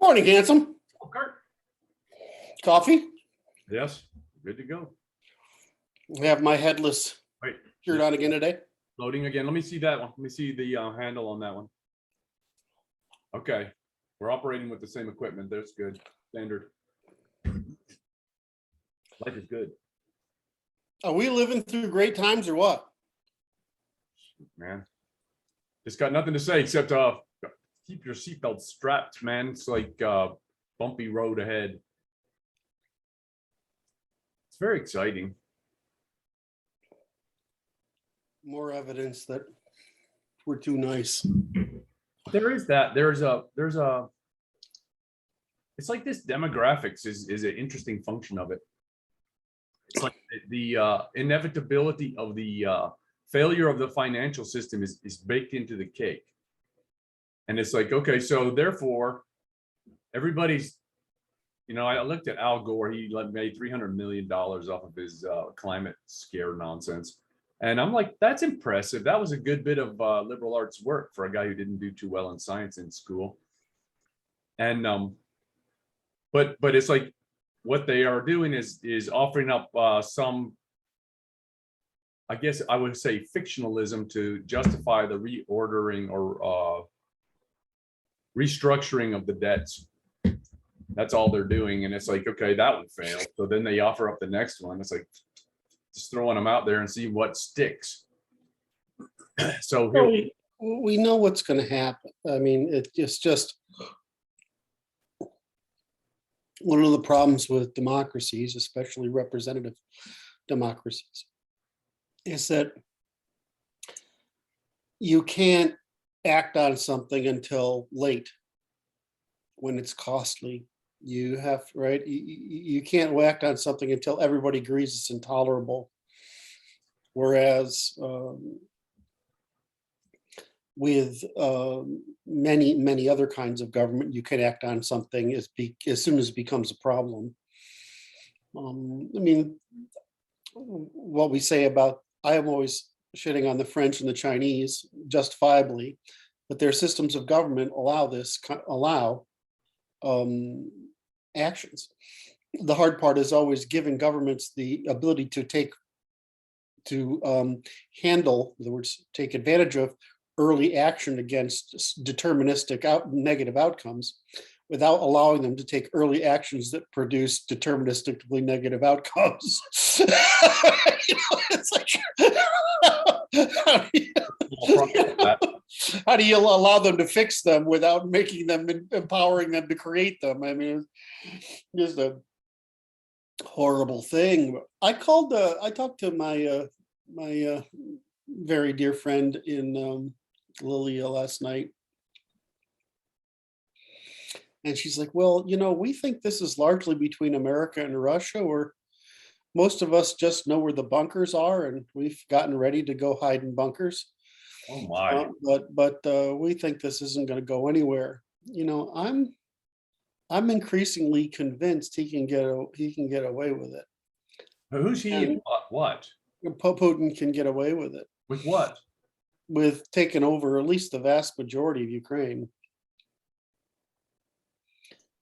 Morning, handsome. Okay. Coffee? Yes, good to go. We have my headless Wait, shirt on again today. loading again. Let me see that one. Let me see the handle on that one. Okay, we're operating with the same equipment. That's good. Standard. Life is good, Are we living through great times or what? man. Just got nothing to say except keep your seatbelt strapped, man. It's like bumpy road ahead. It's very exciting. More evidence that we're too nice. There is that. There's a it's like this demographics is an interesting function of it. It's like the inevitability of the failure of the financial system is baked into the cake. And it's like, okay, so therefore everybody's, I looked at Al Gore. He made $300 million off of his climate scare nonsense. And I'm like, that's impressive. That was a good bit of liberal arts work for a guy who didn't do too well in science in school. And but it's like what they are doing is offering up some, I guess I would say, fictionalism to justify the reordering or restructuring of the debts. That's all they're doing. And it's like, okay, that one failed. So then they offer up the next one. It's like just throwing them out there and see what sticks. So here we know what's going to happen. I mean, it's just one of the problems with democracies, especially representative democracies, is that you can't act on something until late when it's costly. You have, right? You can't act on something until everybody agrees it's intolerable. Whereas with many other kinds of government, you can act on something as soon as it becomes a problem. I mean, what we say about, I am always shitting on the French and the Chinese, justifiably, but their systems of government allow actions. The hard part is always giving governments the ability to handle, in other words, take advantage of early action against deterministic negative outcomes without allowing them to take early actions that produce deterministically negative outcomes. It's like, how do you allow them to fix them without making them, empowering them to create them? I mean, it's just a horrible thing. I talked to my very dear friend in Lilia last night. And she's like, well, we think this is largely between America and Russia, or most of us just know where the bunkers are and we've gotten ready to go hide in bunkers. Oh my. But we think this isn't going to go anywhere. I'm increasingly convinced he can get away with it. Who's he? And what? Putin can get away with it. With what? With taking over at least the vast majority of Ukraine.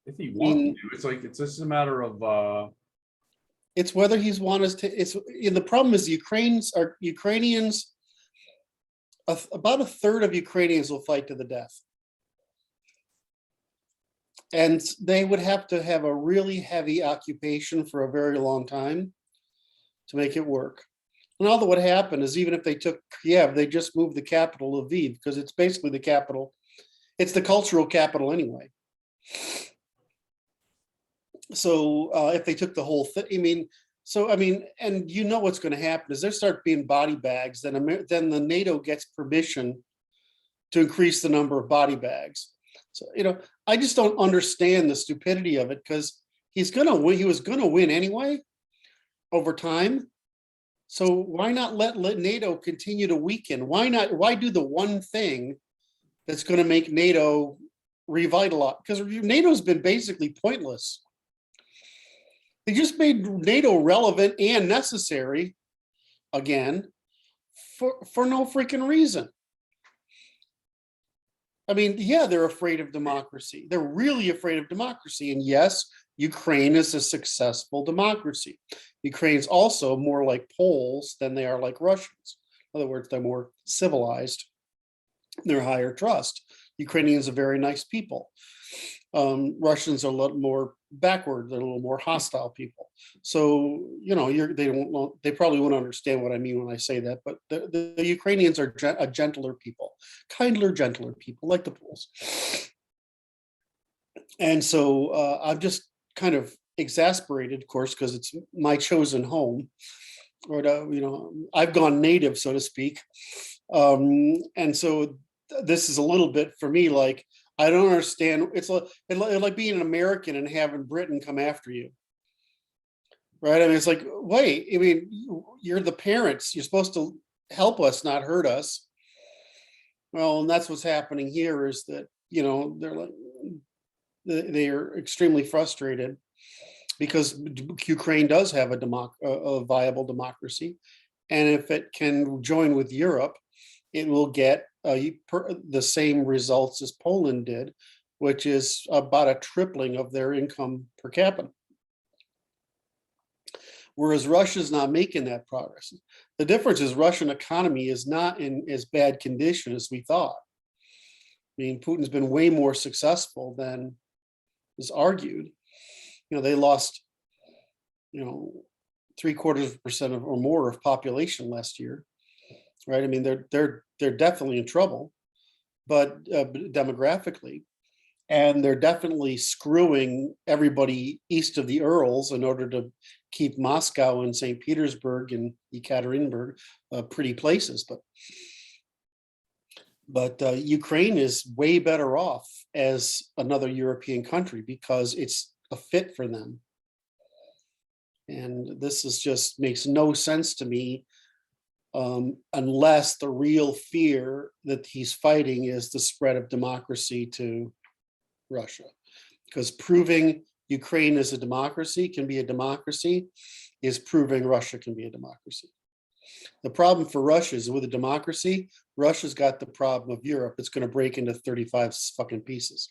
If he wants to, it's like, it's just a matter of it's whether he's want us to. The problem is Ukrainians, about a third of Ukrainians will fight to the death. And they would have to have a really heavy occupation for a very long time to make it work. And all that would happen is, even if they took Kiev, they just moved the capital to Lviv, because it's basically the capital. It's the cultural capital anyway. So if they took the whole thing, and what's going to happen is there start being body bags. Then the NATO gets permission to increase the number of body bags. So I just don't understand the stupidity of it, because he's going to win. He was going to win anyway over time. So why not let NATO continue to weaken? Why do the one thing that's going to make NATO revitalize? Because NATO's been basically pointless. They just made NATO relevant and necessary again for no freaking reason. I mean, yeah, they're afraid of democracy. They're really afraid of democracy. And yes, Ukraine is a successful democracy. Ukraine's also more like Poles than they are like Russians. In other words, they're more civilized. They're higher trust. Ukrainians are very nice people. Russians are a lot more backward. They're a little more hostile people. So, you know, they probably won't understand what I mean when I say that, but the Ukrainians are a gentler people, kinder, gentler people, like the Poles. And so I'm just kind of exasperated, of course, because it's my chosen home, or you know, I've gone native, so to speak. And so this is a little bit for me like, I don't understand. It's like being an American and having Britain come after you, right? I mean, it's like, wait, I mean, you're the parents. You're supposed to help us, not hurt us. Well, and that's what's happening here is that, you know, they are extremely frustrated because Ukraine does have a viable democracy. And if it can join with Europe, it will get the same results as Poland did, which is about a tripling of their income per capita. Whereas Russia's not making that progress. The difference is Russian economy is not in as bad condition as we thought. I mean, Putin's been way more successful than is argued. You know, they lost, you know, 0.75% or more of population last year, right? I mean, they're definitely in trouble, but demographically, and they're definitely screwing everybody east of the Urals in order to keep Moscow and St. Petersburg and Ekaterinburg pretty places. But Ukraine is way better off as another European country because it's a fit for them. And this is just makes no sense to me unless the real fear that he's fighting is the spread of democracy to Russia. Because proving Ukraine is a democracy, can be a democracy, is proving Russia can be a democracy. The problem for Russia is with a democracy, Russia's got the problem of Europe. It's going to break into 35 fucking pieces,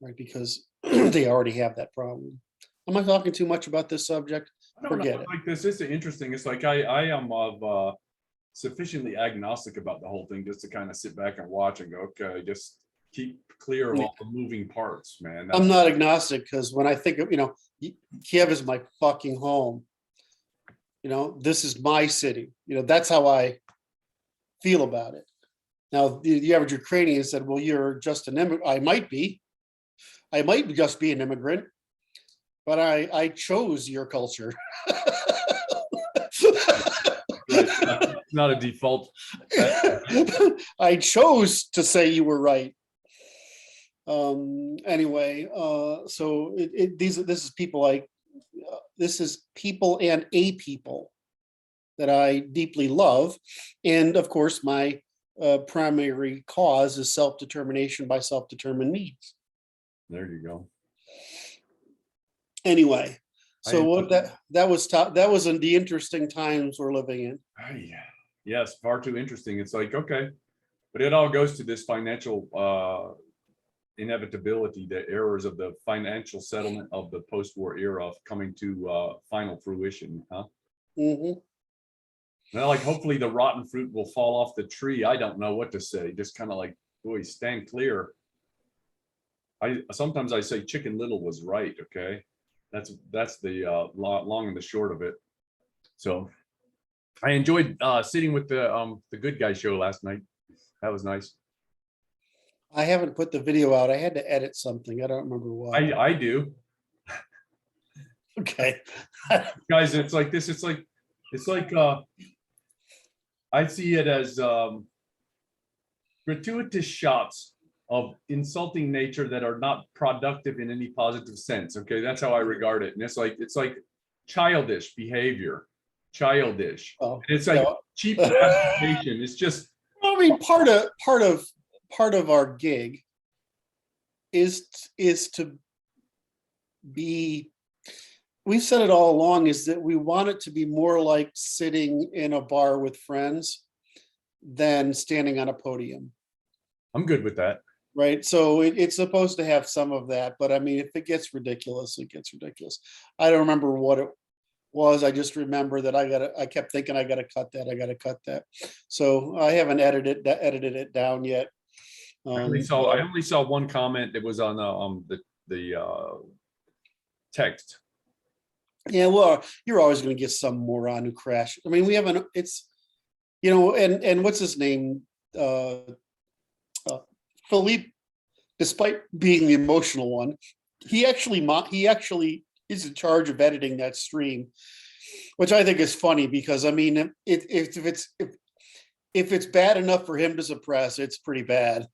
right? Because they already have that problem. Am I talking too much about this subject? I don't Forget know. it. Like this is interesting. It's like I am of sufficiently agnostic about the whole thing just to kind of sit back and watch and go, okay, just keep clear of all the moving parts, man. I'm not agnostic because when I think of, you know, Kiev is my fucking home. You know, this is my city. You know, that's how I feel about it. Now, the average Ukrainian said, well, you're just an immigrant. I might just be an immigrant, but I chose your culture. It's not a default. I chose to say you were right. Anyway, so this is people like, this is people and a people that I deeply love. And of course, my primary cause is self-determination by self-determined means. There you go. Anyway, so what that was in the interesting times we're living in. Yes, far too interesting. It's like, okay, but it all goes to this financial inevitability, the errors of the financial settlement of the post-war era coming to final fruition, huh? Mm-hmm. Well, like hopefully the rotten fruit will fall off the tree. I don't know what to say. Just kind of like, boy, stand clear. Sometimes I say Chicken Little was right. Okay, that's the long and the short of it. So I enjoyed sitting with the Good Guy show last night. That was nice. I haven't put the video out. I had to edit something. I don't remember why. I do. Okay. Guys, it's like this. It's like I see it as gratuitous shots of insulting nature that are not productive in any positive sense. Okay, that's how I regard it. And it's like childish behavior, childish. Oh, It's like cheap gratification. It's just. I mean, part of our gig is to be. We've said it all along is that we want it to be more like sitting in a bar with friends than standing on a podium. I'm good with that. right? So it's supposed to have some of that, but I mean, if it gets ridiculous, it gets ridiculous. I don't remember what it was. I just remember that I kept thinking I gotta cut that. So I haven't edited it down yet. I only saw one comment that was on the text. Yeah, well, you're always going to get some moron who crash. I mean, we haven't. It's, you know, and what's his name? Philippe, despite being the emotional one, he actually is in charge of editing that stream, which I think is funny because I mean, if it's bad enough for him to suppress, it's pretty bad.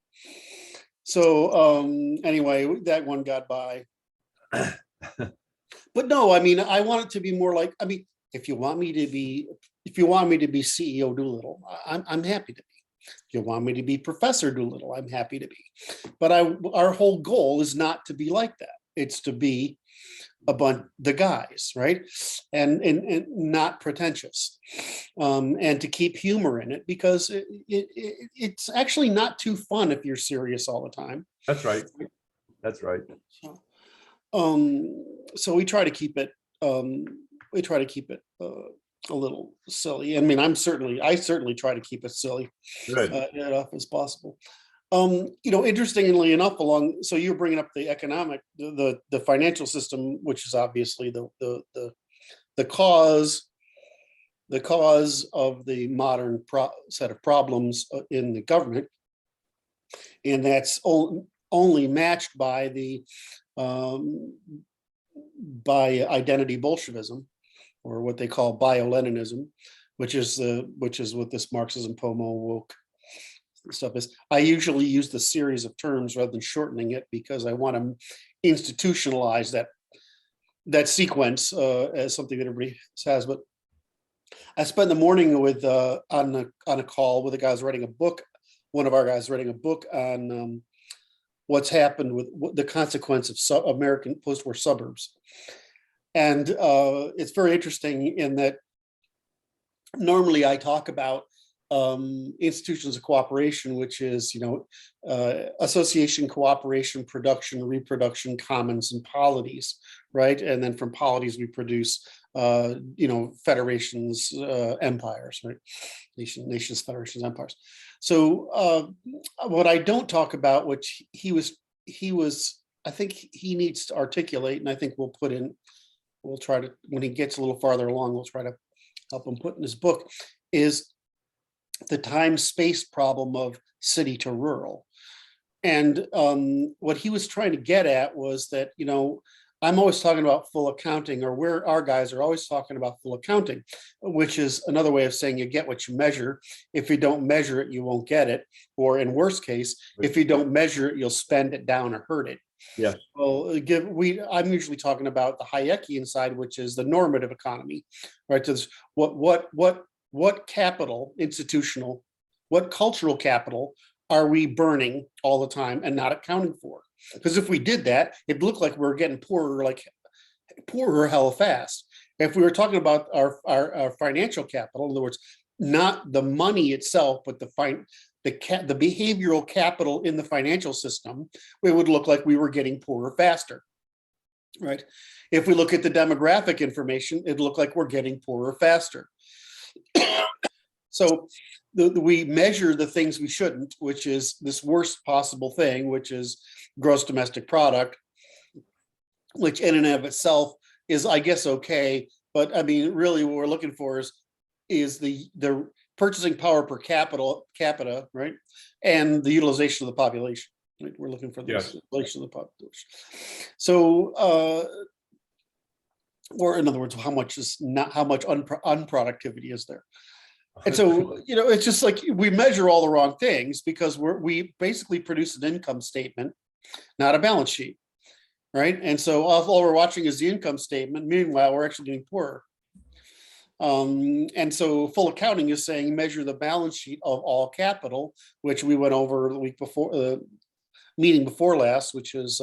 So anyway, that one got by. But no, I mean, I want it to be more like, I mean, if you want me to be CEO Doolittle, I'm happy to be. If you want me to be Professor Doolittle, I'm happy to be. But our whole goal is not to be like that. It's to be a bunch the guys, right? And not pretentious, and to keep humor in it, because it's actually not too fun if you're serious all the time. That's right. That's right. So we try to keep it a little silly. I mean, I certainly try to keep it silly enough as possible. You know, interestingly enough, so you're bringing up the economic, the financial system, which is obviously the cause of the modern set of problems in the government, and that's only matched by by identity Bolshevism, or what they call bio-Leninism, which is what this Marxism Pomo woke stuff is. I usually use the series of terms rather than shortening it because I want to institutionalize that sequence as something that everybody has. But I spent the morning with on a call with a guy who's writing a book. One of our guys writing a book on what's happened with the consequence of American post-war suburbs. And it's very interesting in that normally I talk about institutions of cooperation, which is, you know, association, cooperation, production, reproduction, commons, and polities, right? And then from polities we produce, you know, federations, empires, right? Nations, federations, empires. So what I don't talk about, which he was, I think he needs to articulate, and I think we'll try to, when he gets a little farther along, we'll try to help him put in his book, is the time-space problem of city to rural. And what he was trying to get at was that, you know, I'm always talking about full accounting, or where our guys are always talking about full accounting, which is another way of saying you get what you measure. If you don't measure it, you won't get it. Or in worst case, if you don't measure it, you'll spend it down or hurt it. Yeah. Well, I'm usually talking about the Hayekian side, which is the normative economy, right? So what capital, institutional, what cultural capital are we burning all the time and not accounting for? Because if we did that, it'd look like we're getting poorer hella fast. If we were talking about our financial capital, in other words, not the money itself, but the behavioral capital in the financial system, it would look like we were getting poorer faster, right? If we look at the demographic information, it'd look like we're getting poorer faster. So we measure the things we shouldn't, which is this worst possible thing, which is gross domestic product, which in and of itself is, I guess, okay. But I mean, really what we're looking for is the purchasing power per capita, right? And the utilization of the population. Right? We're looking for the utilization of the population. So, or in other words, how much unproductivity is there? And so, you know, it's just like we measure all the wrong things because we basically produce an income statement, not a balance sheet, right? And so all we're watching is the income statement. Meanwhile, we're actually getting poorer. And so full accounting is saying measure the balance sheet of all capital, which we went over the week before, meeting before last, which is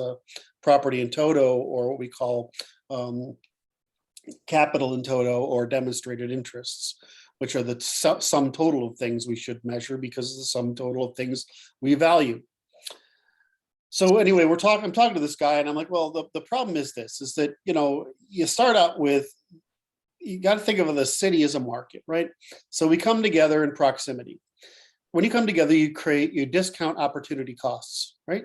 property in toto, or what we call capital in toto, or demonstrated interests, which are the sum total of things we should measure because it's the sum total of things we value. So anyway, I'm talking to this guy and I'm like, well, the problem is this, is that, you start out with, you got to think of the city as a market, right? So we come together in proximity. When you come together, you discount opportunity costs, right?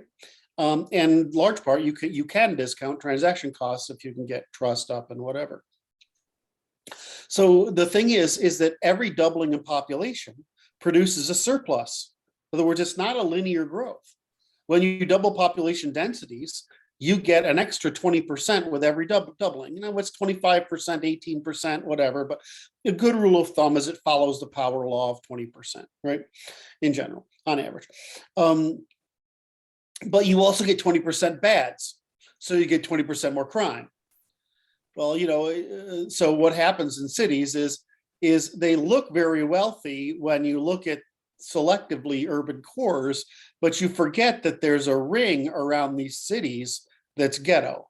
And large part, you can discount transaction costs if you can get trust up and whatever. So the thing is that every doubling in population produces a surplus. In other words, it's not a linear growth. When you double population densities, you get an extra 20% with every doubling. It's 25%, 18%, whatever. But a good rule of thumb is it follows the power law of 20%, right? In general, on average. But you also get 20% bads. So you get 20% more crime. Well, so what happens in cities is they look very wealthy when you look at selectively urban cores, but you forget that there's a ring around these cities that's ghetto,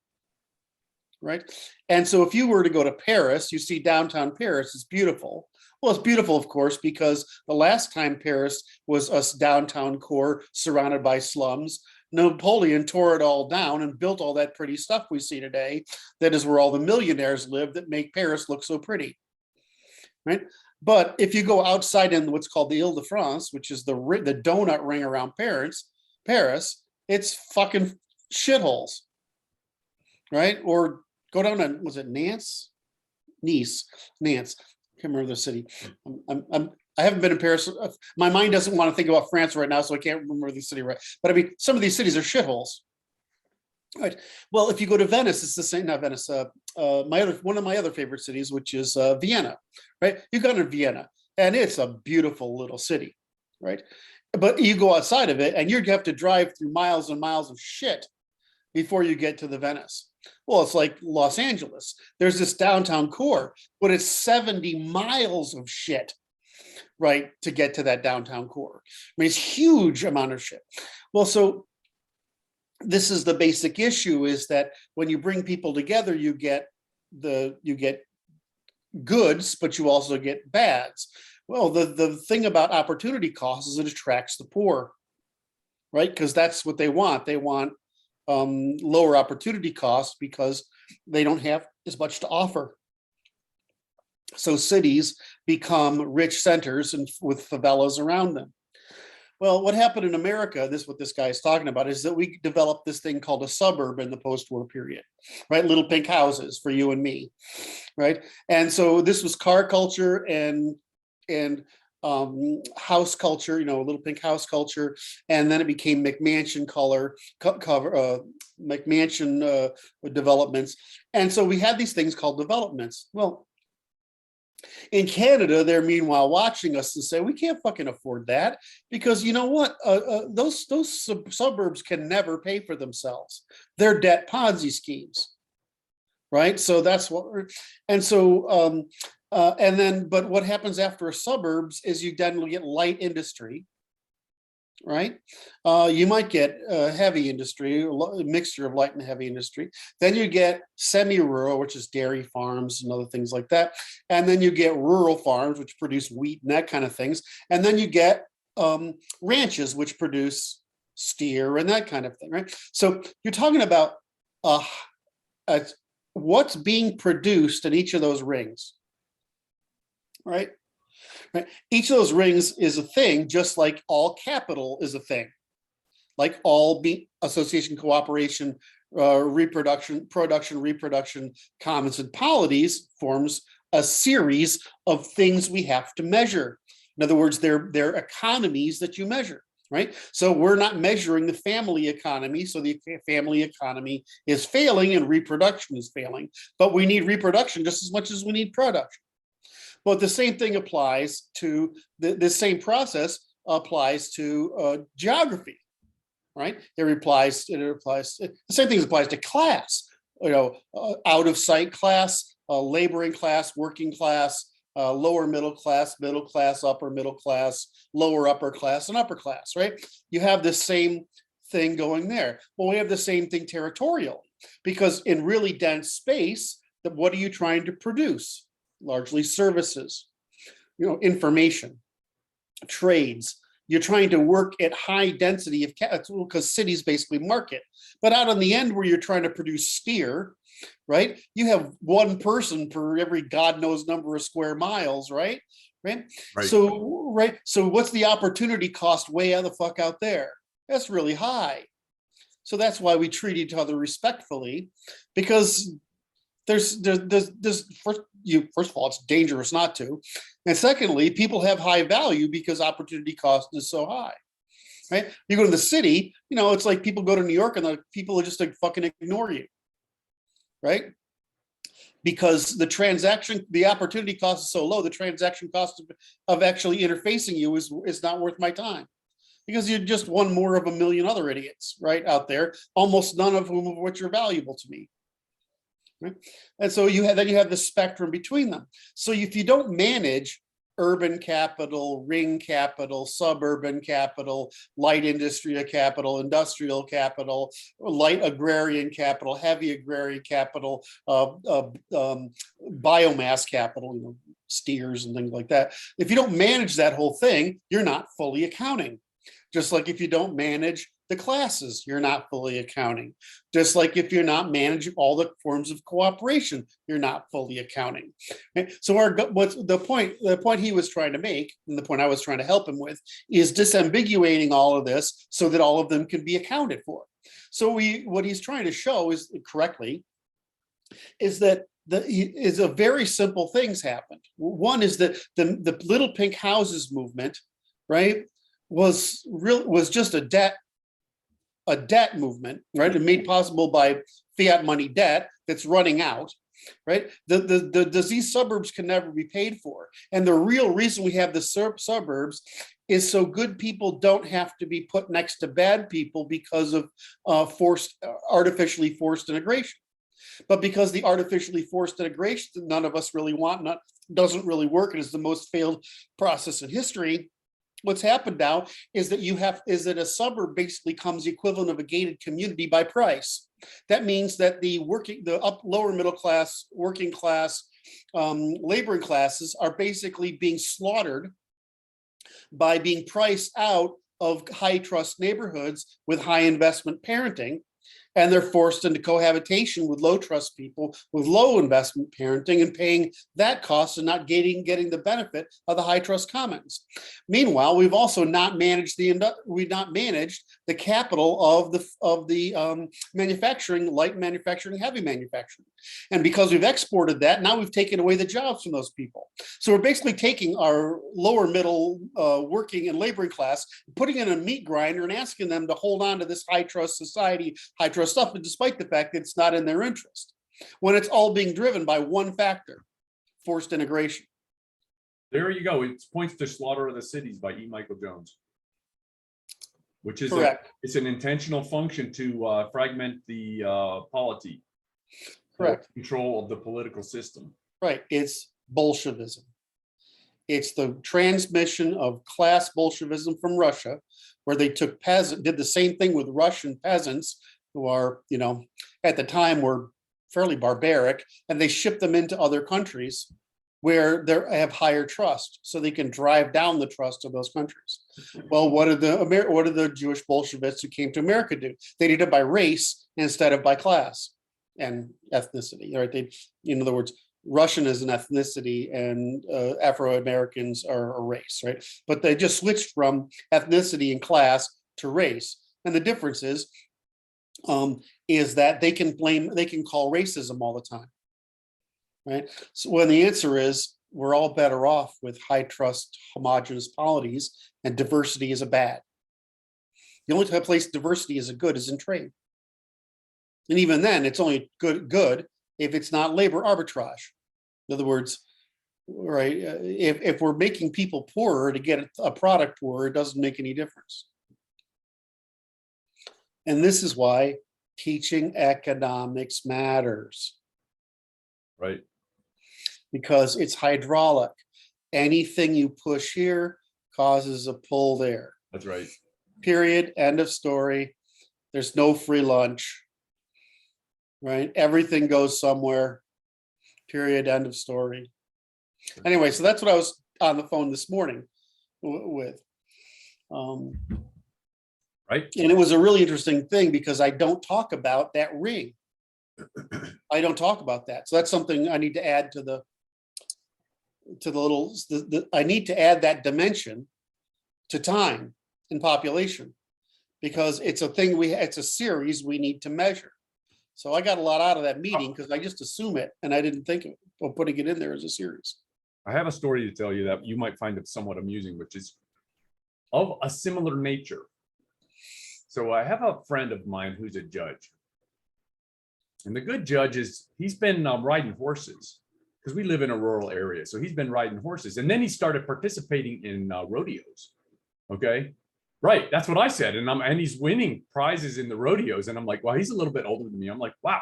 right? And so if you were to go to Paris, you see downtown Paris is beautiful. Well, it's beautiful, of course, because the last time Paris was a downtown core surrounded by slums, Napoleon tore it all down and built all that pretty stuff we see today. That is where all the millionaires live that make Paris look so pretty, right? But if you go outside in what's called the Ile-de-France, which is the donut ring around Paris, it's fucking shitholes, right? Or go down to, was it Nice? I can't remember the city. I haven't been in Paris. My mind doesn't want to think about France right now, so I can't remember the city right. But I mean, some of these cities are shitholes. Right. Well, if you go to Venice, it's the same. Not Venice. One of my other favorite cities, which is Vienna. Right. You go to Vienna, and it's a beautiful little city. Right. But you go outside of it, and you have to drive through miles and miles of shit before you get to the Venice. Well, it's like Los Angeles. There's this downtown core, but it's 70 miles of shit, right, to get to that downtown core. I mean, it's huge amount of shit. Well, so this is the basic issue, is that when you bring people together, you get goods, but you also get bads. Well, the thing about opportunity costs is it attracts the poor, right? Because that's what they want. They want lower opportunity costs because they don't have as much to offer. So cities become rich centers and with favelas around them. Well, what happened in America, this is what this guy is talking about, is that we developed this thing called a suburb in the post-war period, right? Little pink houses for you and me, right? And so this was car culture and house culture, little pink house culture, and then it became McMansion McMansion developments, and so we had these things called developments. Well, in Canada, they're meanwhile watching us and say, we can't fucking afford that, because you know what? Those suburbs can never pay for themselves. They're debt Ponzi schemes, right? So that's what and so and then, but what happens after suburbs is you generally get light industry, right? You might get heavy industry, a mixture of light and heavy industry. Then you get semi-rural, which is dairy farms and other things like that. And then you get rural farms, which produce wheat and that kind of things. And then you get ranches, which produce steer and that kind of thing, right? So you're talking about what's being produced in each of those rings, right? Right. Each of those rings is a thing, just like all capital is a thing, like all association, cooperation, reproduction, production, reproduction, commons, and polities forms a series of things we have to measure. In other words, they're economies that you measure, right? So we're not measuring the family economy, so the family economy is failing and reproduction is failing, but we need reproduction just as much as we need production. But the same thing applies to the same process applies to geography, right? The same thing applies to class. Out of sight class, laboring class, working class, lower middle class, upper middle class, lower upper class, and upper class, right? You have the same thing going there. Well, we have the same thing territorial, because in really dense space, what are you trying to produce? Largely services, information, trades, you're trying to work at high density of because cities basically market. But out on the end where you're trying to produce steer, right? You have one person per every God knows number of square miles, right? Right. Right. So what's the opportunity cost way out the fuck out there? That's really high. So that's why we treat each other respectfully, because there's first of all, it's dangerous not to. And secondly, people have high value because opportunity cost is so high. Right? You go to the city, it's like people go to New York and the people just like fucking ignore you. Right? Because the opportunity cost is so low, the transaction cost of actually interfacing you is not worth my time. Because you're just one more of a million other idiots, right, out there, almost none of whom of which are valuable to me. Right? And so you have the spectrum between them. So if you don't manage urban capital, ring capital, suburban capital, light industry capital, industrial capital, light agrarian capital, heavy agrarian capital, biomass capital, steers and things like that. If you don't manage that whole thing, you're not fully accounting. Just like if you don't manage the classes, you're not fully accounting. Just like if you're not managing all the forms of cooperation, you're not fully accounting. So what's the point he was trying to make, and the point I was trying to help him with, is disambiguating all of this so that all of them can be accounted for. So what he's trying to show is correctly is that a very simple things happened. One is that the little pink houses movement, right, was just a debt movement, right? And made possible by fiat money debt that's running out, right? The disease suburbs can never be paid for. And the real reason we have the suburbs is so good people don't have to be put next to bad people because of artificially forced integration. But because the artificially forced integration that none of us really want, doesn't really work, and is the most failed process in history, what's happened now is that a suburb basically becomes the equivalent of a gated community by price. That means that the lower middle class, working class, laboring classes are basically being slaughtered by being priced out of high trust neighborhoods with high investment parenting. And they're forced into cohabitation with low trust people with low investment parenting and paying that cost and not getting the benefit of the high trust commons. Meanwhile, we've also not managed the capital of the manufacturing, light manufacturing, heavy manufacturing. And because we've exported that, now we've taken away the jobs from those people. So we're basically taking our lower middle working and laboring class, putting in a meat grinder and asking them to hold on to this high trust society, high trust stuff, but despite the fact that it's not in their interest, when it's all being driven by one factor, forced integration. There you go. It points to Slaughter of the Cities by E. Michael Jones, which is correct. It's an intentional function to fragment the polity. Correct. Control of the political system. Right. It's Bolshevism. It's the transmission of class Bolshevism from Russia, where they did the same thing with Russian peasants who are, at the time were fairly barbaric, and they ship them into other countries where they have higher trust, so they can drive down the trust of those countries. Well, what did the Jewish Bolsheviks who came to America do? They did it by race instead of by class and ethnicity, right? In other words, Russian is an ethnicity and Afro-Americans are a race, right? But they just switched from ethnicity and class to race. And the difference is that they can call racism all the time, right? So when the answer is we're all better off with high trust, homogenous polities, and diversity is a bad. The only place diversity is a good is in trade. And even then, it's only good if it's not labor arbitrage. In other words, right, if we're making people poorer to get a product poorer, it doesn't make any difference. And this is why teaching economics matters. Right. Because it's hydraulic. Anything you push here causes a pull there. That's right. Period. End of story. There's no free lunch. Right? Everything goes somewhere. Period. End of story. Anyway, so that's what I was on the phone this morning with. Right. And it was a really interesting thing because I don't talk about that ring. I don't talk about that. So that's something I need to add to the little, I need to add that dimension to time and population, because it's a thing it's a series we need to measure. So I got a lot out of that meeting because I just assume it and I didn't think of putting it in there as a series. I have a story to tell you that you might find it somewhat amusing, which is of a similar nature. So I have a friend of mine who's a judge. And the good judge he's been riding horses, because we live in a rural area. So he's been riding horses. And then he started participating in rodeos. Okay. Right. That's what I said. And he's winning prizes in the rodeos. And I'm like, well, he's a little bit older than me. I'm like, wow.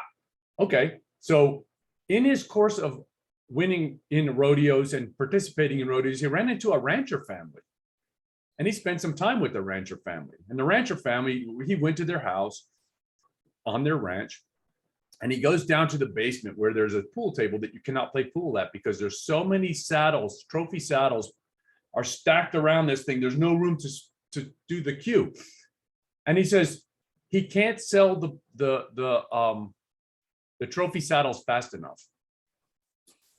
Okay. So in his course of winning in rodeos and participating in rodeos, he ran into a rancher family. And he spent some time with the rancher family. And the rancher family, he went to their house on their ranch. And he goes down to the basement where there's a pool table that you cannot play pool at because there's so many saddles, trophy saddles are stacked around this thing. There's no room to do the cue. And he says he can't sell the trophy saddles fast enough.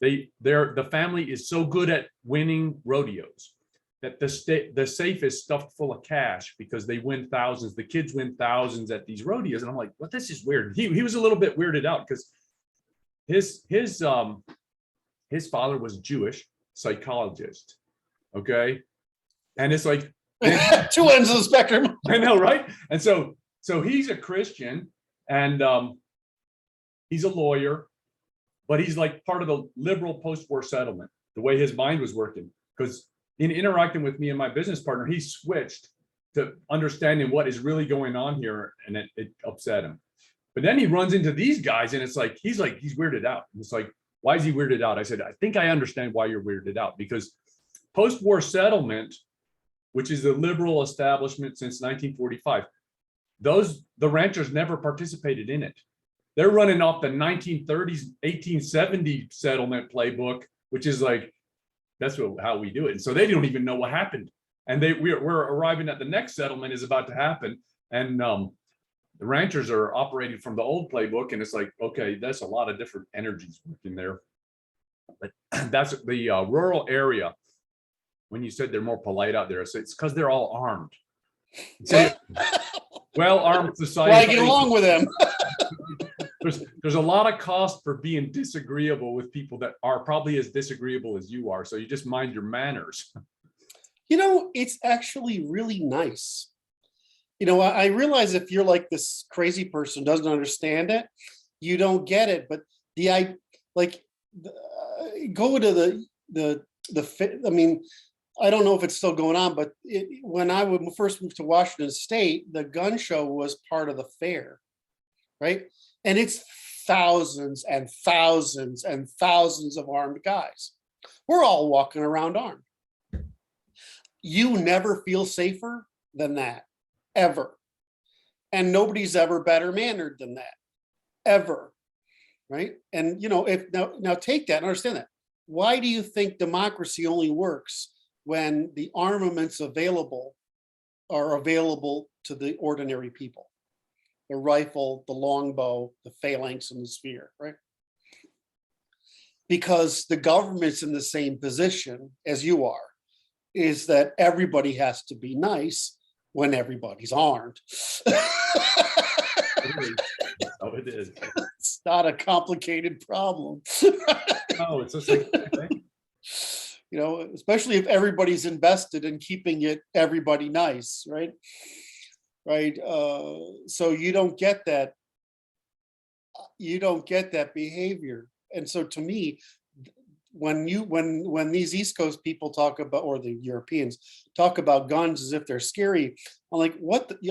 The family is so good at winning rodeos that the safe is stuffed full of cash because they win thousands. The kids win thousands at these rodeos. And I'm like, well, this is weird. He was a little bit weirded out because his father was Jewish psychologist. Okay. And it's like two ends of the spectrum. I know, right? And so he's a Christian and he's a lawyer, but he's like part of the liberal post-war settlement, the way his mind was working. Because in interacting with me and my business partner, he switched to understanding what is really going on here, and it upset him. But then he runs into these guys, and it's like he's weirded out. And it's like, why is he weirded out? I said, I think I understand why you're weirded out, because post-war settlement, which is the liberal establishment since 1945, the ranchers never participated in it. They're running off the 1930s, 1870 settlement playbook, which is like, that's how we do it. And so they don't even know what happened. And we're arriving at the next settlement is about to happen. And the ranchers are operating from the old playbook. And it's like, okay, that's a lot of different energies working there. But that's the rural area. When you said they're more polite out there, so it's because they're all armed. So, well-armed society. Well, I get along with them. There's a lot of cost for being disagreeable with people that are probably as disagreeable as you are. So you just mind your manners. You know, it's actually really nice. You know, I realize if you're like this crazy person doesn't understand it, you don't get it. But go to I mean, I don't know if it's still going on, but when I would first move to Washington State, the gun show was part of the fair, right? And it's thousands and thousands and thousands of armed guys. We're all walking around armed. You never feel safer than that, ever. And nobody's ever better mannered than that, ever, right? And, you know, now take that and understand that. Why do you think democracy only works when the armaments available are available to the ordinary people? The rifle, the longbow, the phalanx, and the spear, right? Because the government's in the same position as you are, is that everybody has to be nice when everybody's armed. Oh, it is. It's not a complicated problem. No, it's just like, you know, especially if everybody's invested in keeping everybody nice, right? Right. So you don't get that. You don't get that behavior. And so to me, when these East Coast people talk about, or the Europeans talk about guns as if they're scary, I'm like,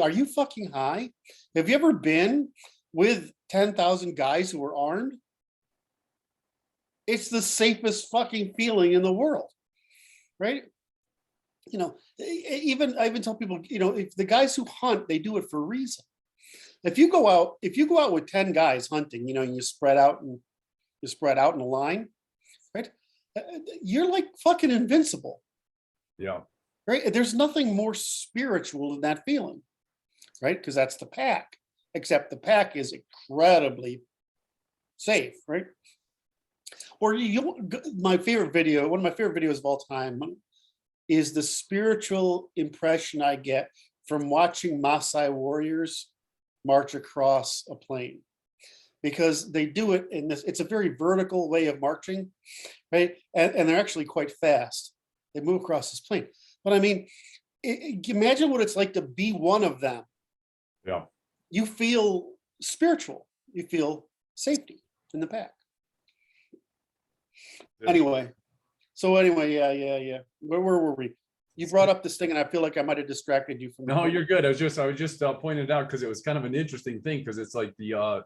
are you fucking high? Have you ever been with 10,000 guys who are armed? It's the safest fucking feeling in the world, right? You know, I even tell people, you know, if the guys who hunt, they do it for a reason. If you go out with 10 guys hunting, you know, and you spread out in a line, right? You're like fucking invincible. Yeah. right? There's nothing more spiritual than that feeling, right? Because that's the pack, except the pack is incredibly safe, right? Or my favorite video, one of my favorite videos of all time is the spiritual impression I get from watching Maasai warriors march across a plain, because they do it in this, it's a very vertical way of marching, right? And they're actually quite fast. They move across this plain. But I mean, imagine what it's like to be one of them. Yeah. You feel spiritual, you feel safety in the pack. Anyway, yeah. Where were we? You brought up this thing, and I feel like I might have distracted you from. No, you're good. I was just pointing it out because it was kind of an interesting thing, because it's like the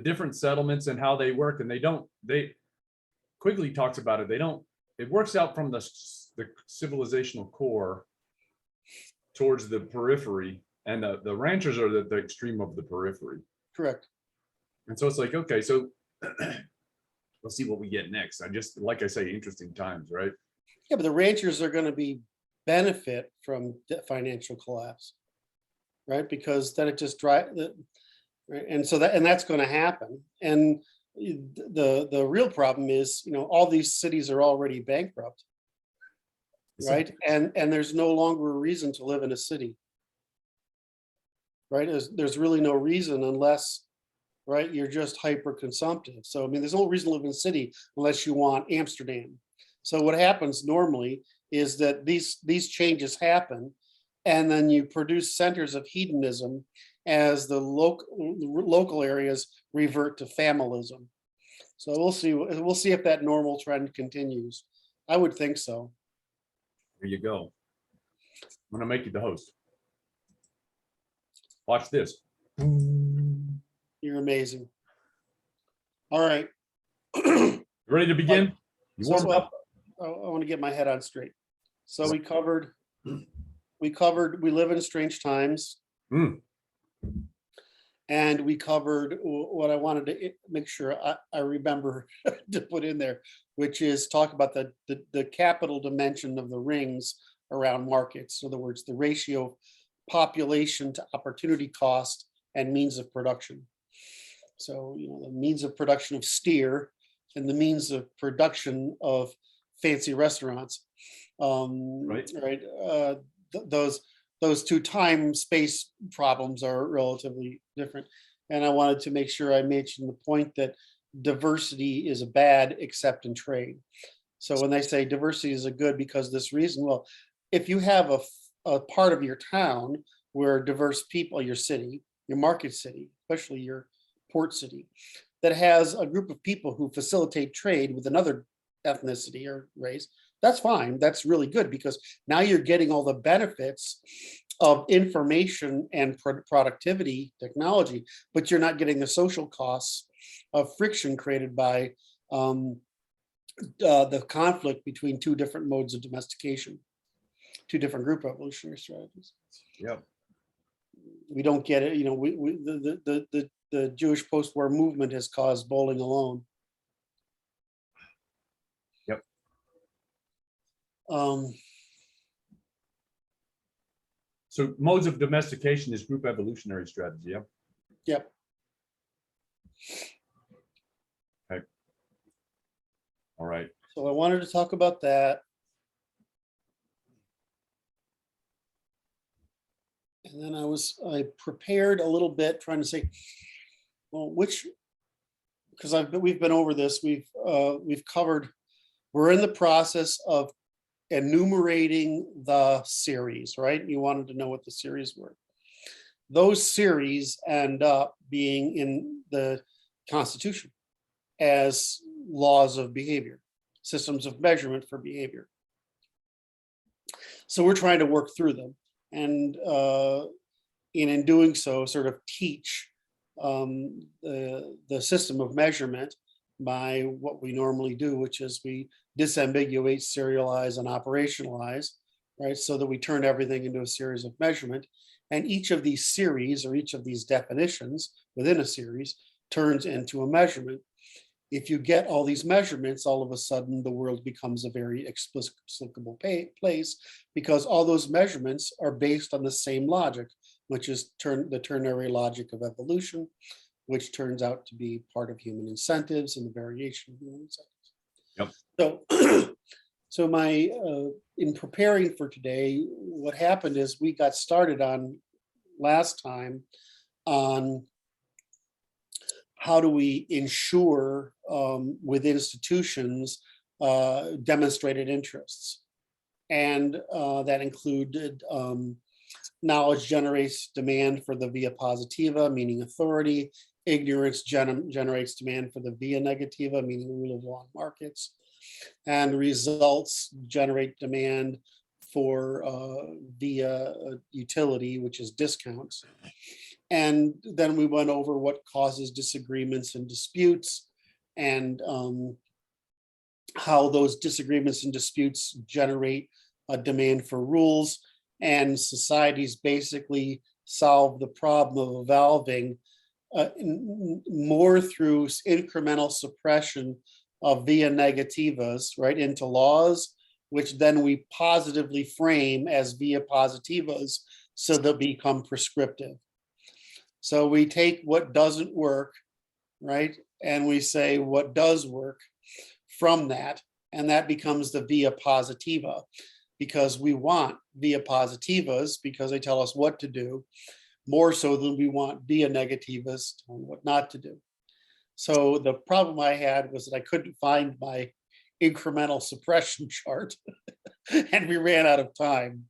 different settlements and how they work, and they Quigley talks about it. It works out from the civilizational core towards the periphery, and the ranchers are the extreme of the periphery. Correct. And so it's like, okay, so we'll see what we get next. Like I say, interesting times, right? Yeah, but the ranchers are going to benefit from the financial collapse, right? Because then it just right? And so that's going to happen. And the real problem is, all these cities are already bankrupt, right? And there's no longer a reason to live in a city, right? There's really no reason unless, right, you're just hyper consumptive. So, I mean, there's no reason to live in a city unless you want Amsterdam. So what happens normally is that these changes happen, and then you produce centers of hedonism as the local areas revert to familism. So we'll see if that normal trend continues. I would think so. There you go. I'm gonna make you the host. Watch this. You're amazing. All right. Ready to begin? You warmed up? I want to get my head on straight. So we covered we live in strange times. And we covered what I wanted to make sure I remember to put in there, which is talk about the capital dimension of the rings around markets. In other words, the ratio of population to opportunity cost and means of production. So, the means of production of steer and the means of production of fancy restaurants. Right. Those two time space problems are relatively different. And I wanted to make sure I mentioned the point that diversity is a bad except in trade. So when they say diversity is a good because of this reason, well, if you have a part of your town where diverse people, your city, your market city, especially your port city, that has a group of people who facilitate trade with another ethnicity or race, that's fine. That's really good, because now you're getting all the benefits of information and productivity technology, but you're not getting the social costs of friction created by the conflict between two different modes of domestication, two different group evolutionary strategies. Yep. We don't get it. The Jewish post-war movement has caused bowling alone. Yep. So modes of domestication is group evolutionary strategy. Yeah. Yep. Okay. All right. So I wanted to talk about that. And then I prepared a little bit trying to say, well, because we've been over this, we've covered, we're in the process of enumerating the series, right? You wanted to know what the series were. Those series end up being in the Constitution as laws of behavior, systems of measurement for behavior. So we're trying to work through them, and in doing so, sort of teach the system of measurement by what we normally do, which is we disambiguate, serialize, and operationalize, right? So that we turn everything into a series of measurement. And each of these series, or each of these definitions within a series, turns into a measurement. if you get all these measurements, all of a sudden the world becomes a very explicable place, because all those measurements are based on the same logic, which is the ternary logic of evolution, which turns out to be part of human incentives and the variation of human incentives. Yep. So, so in preparing for today, what happened is we got started on last time on how do we ensure with institutions demonstrated interests, and that included knowledge generates demand for the via positiva, meaning authority. Ignorance generates demand for the via negativa, meaning rule of law in markets. And results generate demand for via utility, which is discounts. And then we went over what causes disagreements and disputes, and how those disagreements and disputes generate a demand for rules. And societies basically solve the problem of evolving more through incremental suppression of via negativas, right, into laws, which then we positively frame as via positivas, so they'll become prescriptive. So we take what doesn't work, right, and we say what does work from that, and that becomes the via positiva, because we want via positivas because they tell us what to do, more so than we want via negativas on what not to do. So the problem I had was that I couldn't find my incremental suppression chart and we ran out of time.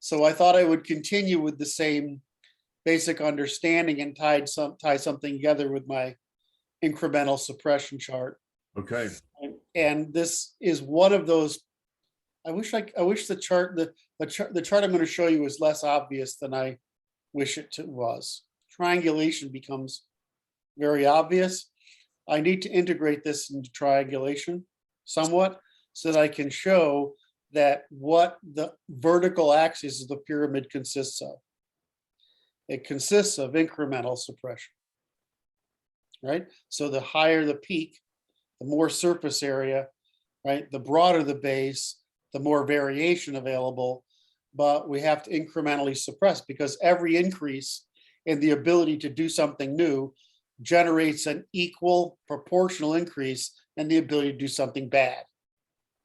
So I thought I would continue with the same basic understanding and tie something together with my incremental suppression chart. Okay. And this is one of those. I wish the chart I'm going to show you is less obvious than I wish it was. Triangulation becomes very obvious. I need to integrate this into triangulation somewhat so that I can show that what the vertical axis of the pyramid consists of. It consists of incremental suppression, right? So the higher the peak, the more surface area, right? The broader the base, the more variation available, but we have to incrementally suppress, because every increase in the ability to do something new generates an equal proportional increase in the ability to do something bad,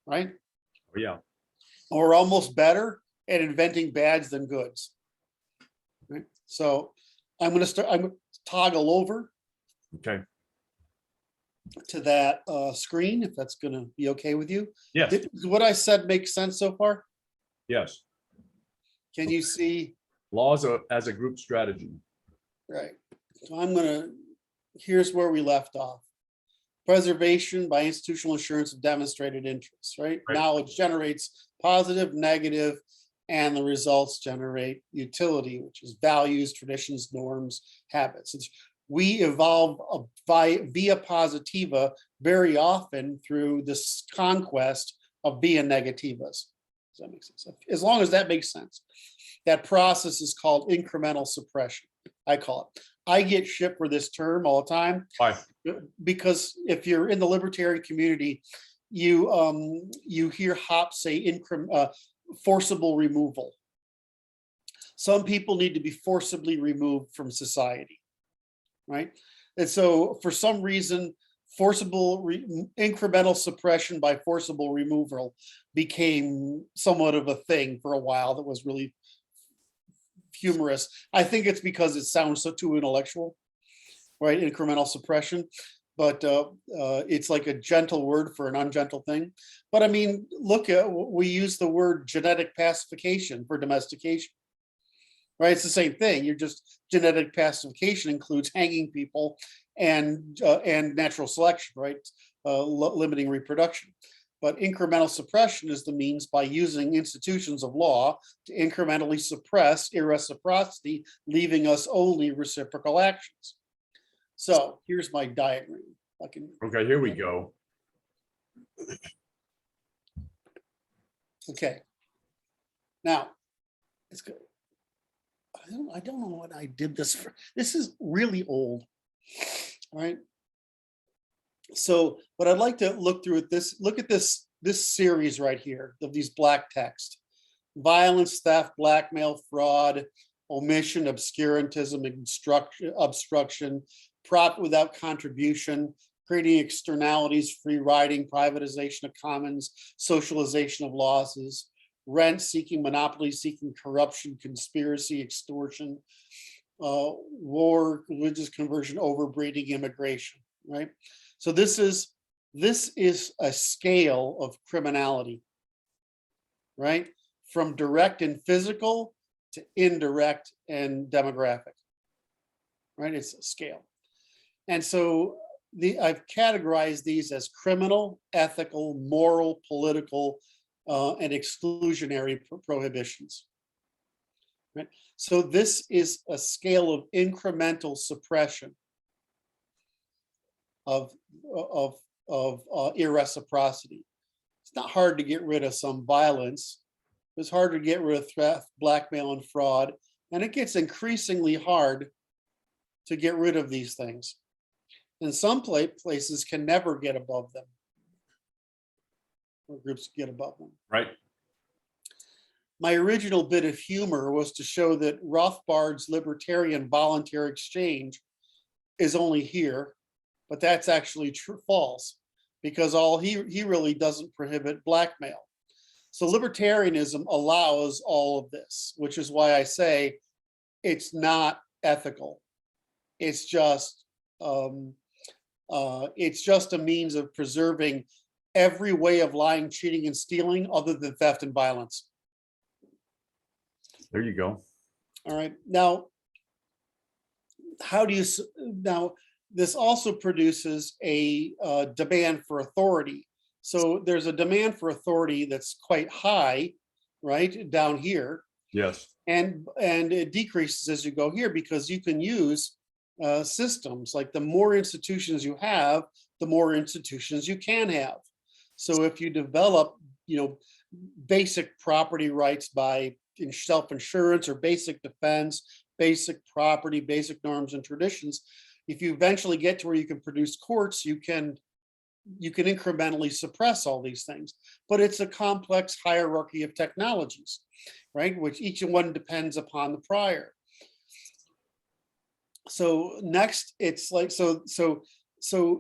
right? Oh, yeah. Or almost better at inventing bads than goods. Right? So I'm going to toggle over Okay. to that screen, if that's going to be okay with you. Yes. Does what I said make sense so far? Yes. Can you see? Laws as a group strategy. Right. So here's where we left off. Preservation by institutional assurance of demonstrated interests, right? Knowledge generates positive, negative, and the results generate utility, which is values, traditions, norms, habits. We evolve via positiva very often through this conquest of via negativas. Does that make sense? As long as that makes sense. That process is called incremental suppression, I call it. I get shit for this term all the time. Why? Because if you're in the libertarian community, you hear Hoppe say forcible removal. Some people need to be forcibly removed from society, right? And so for some reason, incremental suppression by forcible removal became somewhat of a thing for a while that was really humorous. I think it's because it sounds so too intellectual, right? Incremental suppression, but it's like a gentle word for an ungentle thing. But I mean, we use the word genetic pacification for domestication, right? It's the same thing. You're just genetic pacification includes hanging people and natural selection, right? Limiting reproduction. But incremental suppression is the means by using institutions of law to incrementally suppress irreciprocity, leaving us only reciprocal actions. So here's my diagram. Okay, here we go. Okay. Now, it's good. I don't know what I did this for. This is really old, right? So what I'd like to look through look at this series right here of these black text: violence, theft, blackmail, fraud, omission, obscurantism, obstruction, profit without contribution, creating externalities, free riding, privatization of commons, socialization of losses, rent seeking, monopoly seeking, corruption, conspiracy, extortion, war, religious conversion, overbreeding, immigration, right? So this is a scale of criminality, right? From direct and physical to indirect and demographic, right? It's a scale. And so I've categorized these as criminal, ethical, moral, political, and exclusionary prohibitions, right? So this is a scale of incremental suppression of irreciprocity. It's not hard to get rid of some violence. It's hard to get rid of theft, blackmail, and fraud, and it gets increasingly hard to get rid of these things. And some places can never get above them, or groups get above them. Right. My original bit of humor was to show that Rothbard's libertarian voluntary exchange is only here, but that's actually false, because he really doesn't prohibit blackmail. So libertarianism allows all of this, which is why I say it's not ethical. It's just a means of preserving every way of lying, cheating, and stealing other than theft and violence. There you go. All right. Now, this also produces a demand for authority. So there's a demand for authority that's quite high, right, down here. Yes. And it decreases as you go here, because you can use systems like the more institutions you have, the more institutions you can have. So if you develop, basic property rights by self-insurance or basic defense, basic property, basic norms and traditions, if you eventually get to where you can produce courts, you can incrementally suppress all these things. But it's a complex hierarchy of technologies, right? Which each one depends upon the prior. So next, it's like, so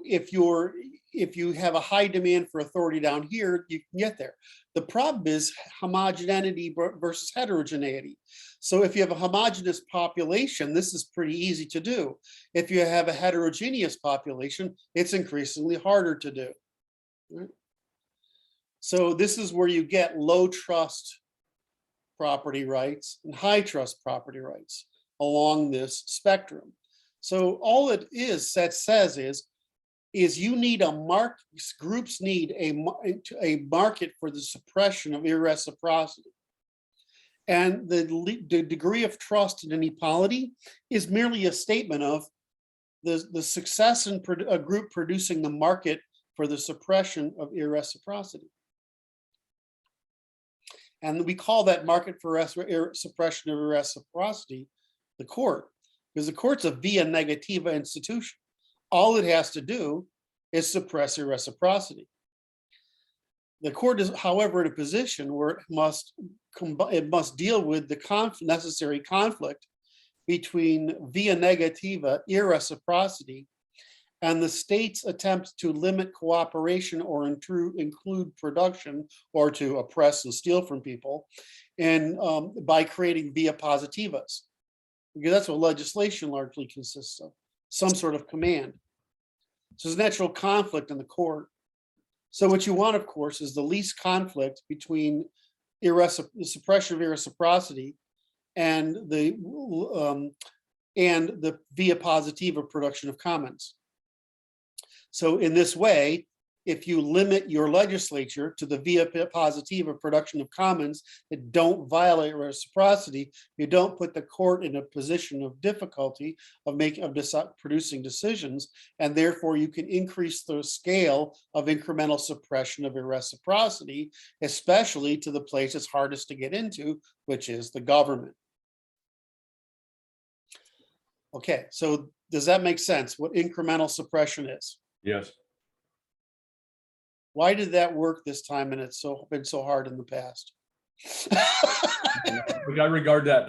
if you have a high demand for authority down here, you can get there. The problem is homogeneity versus heterogeneity. So if you have a homogeneous population, this is pretty easy to do. If you have a heterogeneous population, it's increasingly harder to do. Right? So this is where you get low trust property rights and high trust property rights along this spectrum. So all it says is you need groups need a market for the suppression of irreciprocity. And the degree of trust in inequality is merely a statement of the success in a group producing the market for the suppression of irreciprocity. And we call that market for suppression of irreciprocity the court, because the court's a via negativa institution. All it has to do is suppress irreciprocity. The court is, however, in a position where it must deal with the necessary conflict between via negativa irreciprocity and the state's attempt to limit cooperation or include production, or to oppress and steal from people, and by creating via positivas, because that's what legislation largely consists of, some sort of command. So there's natural conflict in the court. So what you want, of course, is the least conflict between suppression of irreciprocity and the via positiva production of commons. So in this way, if you limit your legislature to the via positiva production of commons that don't violate reciprocity, you don't put the court in a position of difficulty of producing decisions, and therefore you can increase the scale of incremental suppression of irreciprocity, especially to the place it's hardest to get into, which is the government. Okay, so does that make sense, what incremental suppression is? Yes. Why did that work this time and it's been so hard in the past? But I regard that,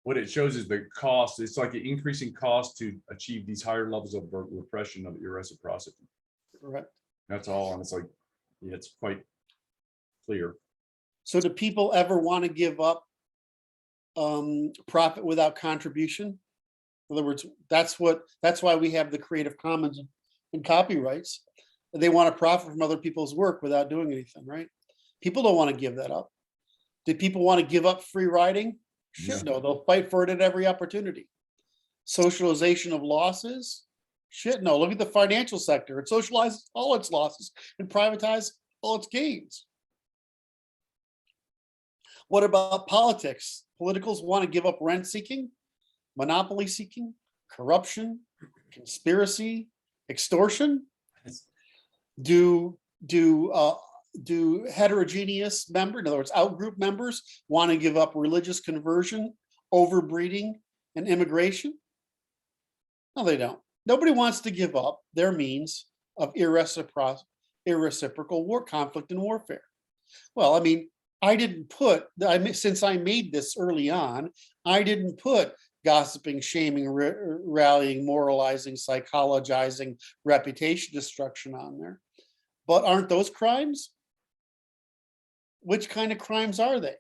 what it shows is the cost. It's like an increasing cost to achieve these higher levels of repression of irreciprocity. Correct. That's all. And it's like, yeah, it's quite clear. So do people ever want to give up profit without contribution? In other words, that's why we have the Creative Commons and copyrights. They want to profit from other people's work without doing anything, right? People don't want to give that up. Do people want to give up free riding? Shit, no, they'll fight for it at every opportunity. Socialization of losses? Shit, no. Look at the financial sector. It socializes all its losses and privatizes all its gains. What about politics? Politicals want to give up rent seeking, monopoly seeking, corruption, conspiracy, extortion. Do heterogeneous members, in other words, outgroup members, want to give up religious conversion, overbreeding, and immigration? No, they don't. Nobody wants to give up their means of irreciprocal conflict and warfare. Well, I mean, since I made this early on, I didn't put gossiping, shaming, rallying, moralizing, psychologizing, reputation destruction on there. But aren't those crimes? Which kind of crimes are they?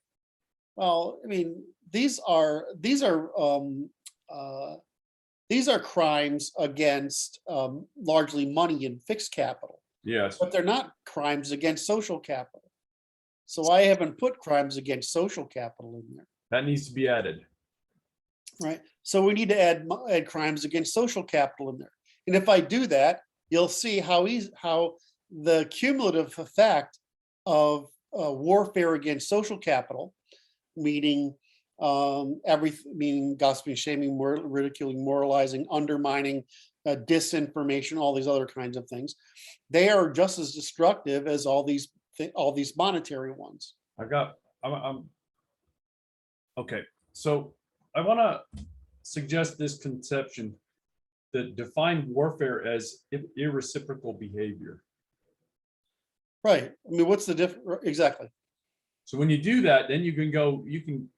Well, I mean, these are crimes against largely money and fixed capital. Yes. But they're not crimes against social capital. So I haven't put crimes against social capital in there. That needs to be added. Right. So we need to add crimes against social capital in there. And if I do that, you'll see how the cumulative effect of warfare against social capital, meaning meaning gossiping, shaming, ridiculing, moralizing, undermining, disinformation, all these other kinds of things, they are just as destructive as all these monetary ones. I'm okay. So I want to suggest this conception that define warfare as irreciprocal behavior. Right. I mean, what's the difference? Exactly. So when you do that, then you can go,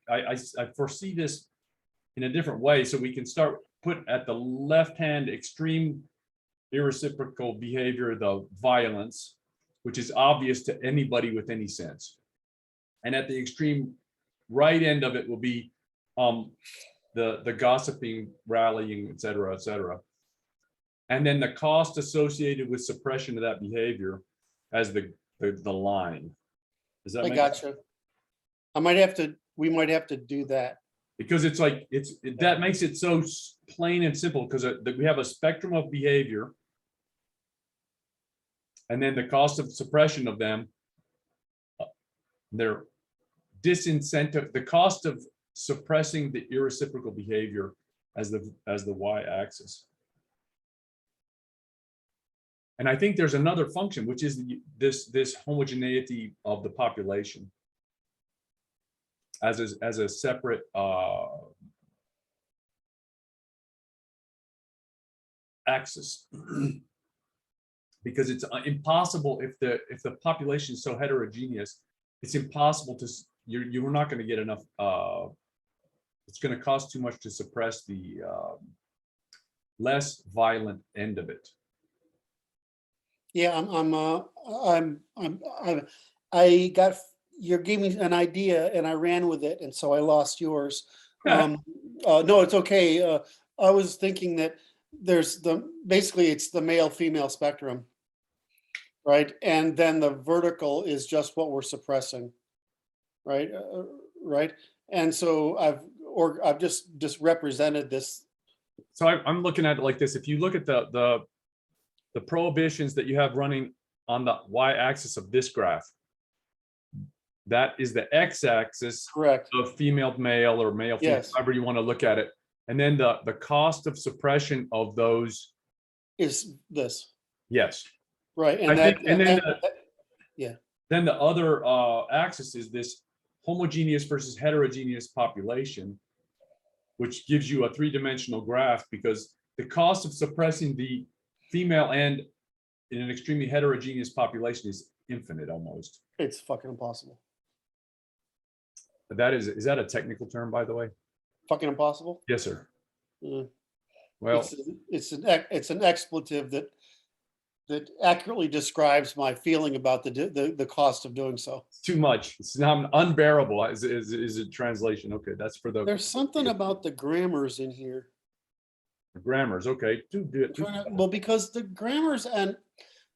I foresee this in a different way. So we can put at the left-hand extreme irreciprocal behavior, the violence, which is obvious to anybody with any sense. And at the extreme right end of it will be the gossiping, rallying, et cetera, et cetera. And then the cost associated with suppression of that behavior as the line. Does that I make gotcha. We might have to do that. Because it's like, that makes it so plain and simple, because we have a spectrum of behavior. And then the cost of suppression of them, their disincentive, the cost of suppressing the irreciprocal behavior as the y-axis. And I think there's another function, which is this homogeneity of the population as a separate axis. Because it's impossible if the population is so heterogeneous, it's impossible you're not going to get enough. It's going to cost too much to suppress the less violent end of it. Yeah, you gave me an idea and I ran with it, and so I lost yours. No, it's okay. I was thinking that there's basically it's the male-female spectrum, right? And then the vertical is just what we're suppressing, right? Right. And so I've just represented this. So I'm looking at it like this. If you look at the prohibitions that you have running on the y-axis of this graph, that is the x-axis. Correct. Of female male or male female, Yes. however you want to look at it. And then the cost of suppression of those Is this. yes. Right. And then the other axis is this homogeneous versus heterogeneous population, which gives you a three-dimensional graph, because the cost of suppressing the female end in an extremely heterogeneous population is infinite almost. It's fucking impossible. But that is that a technical term, by the way? Fucking impossible. Yes, sir. Mm. Well, it's an expletive that accurately describes my feeling about the cost of doing so. it's too much. It's not unbearable. Is a translation? Okay, that's for the There's something about the grammars in here. grammars. Okay, Well, because the grammars and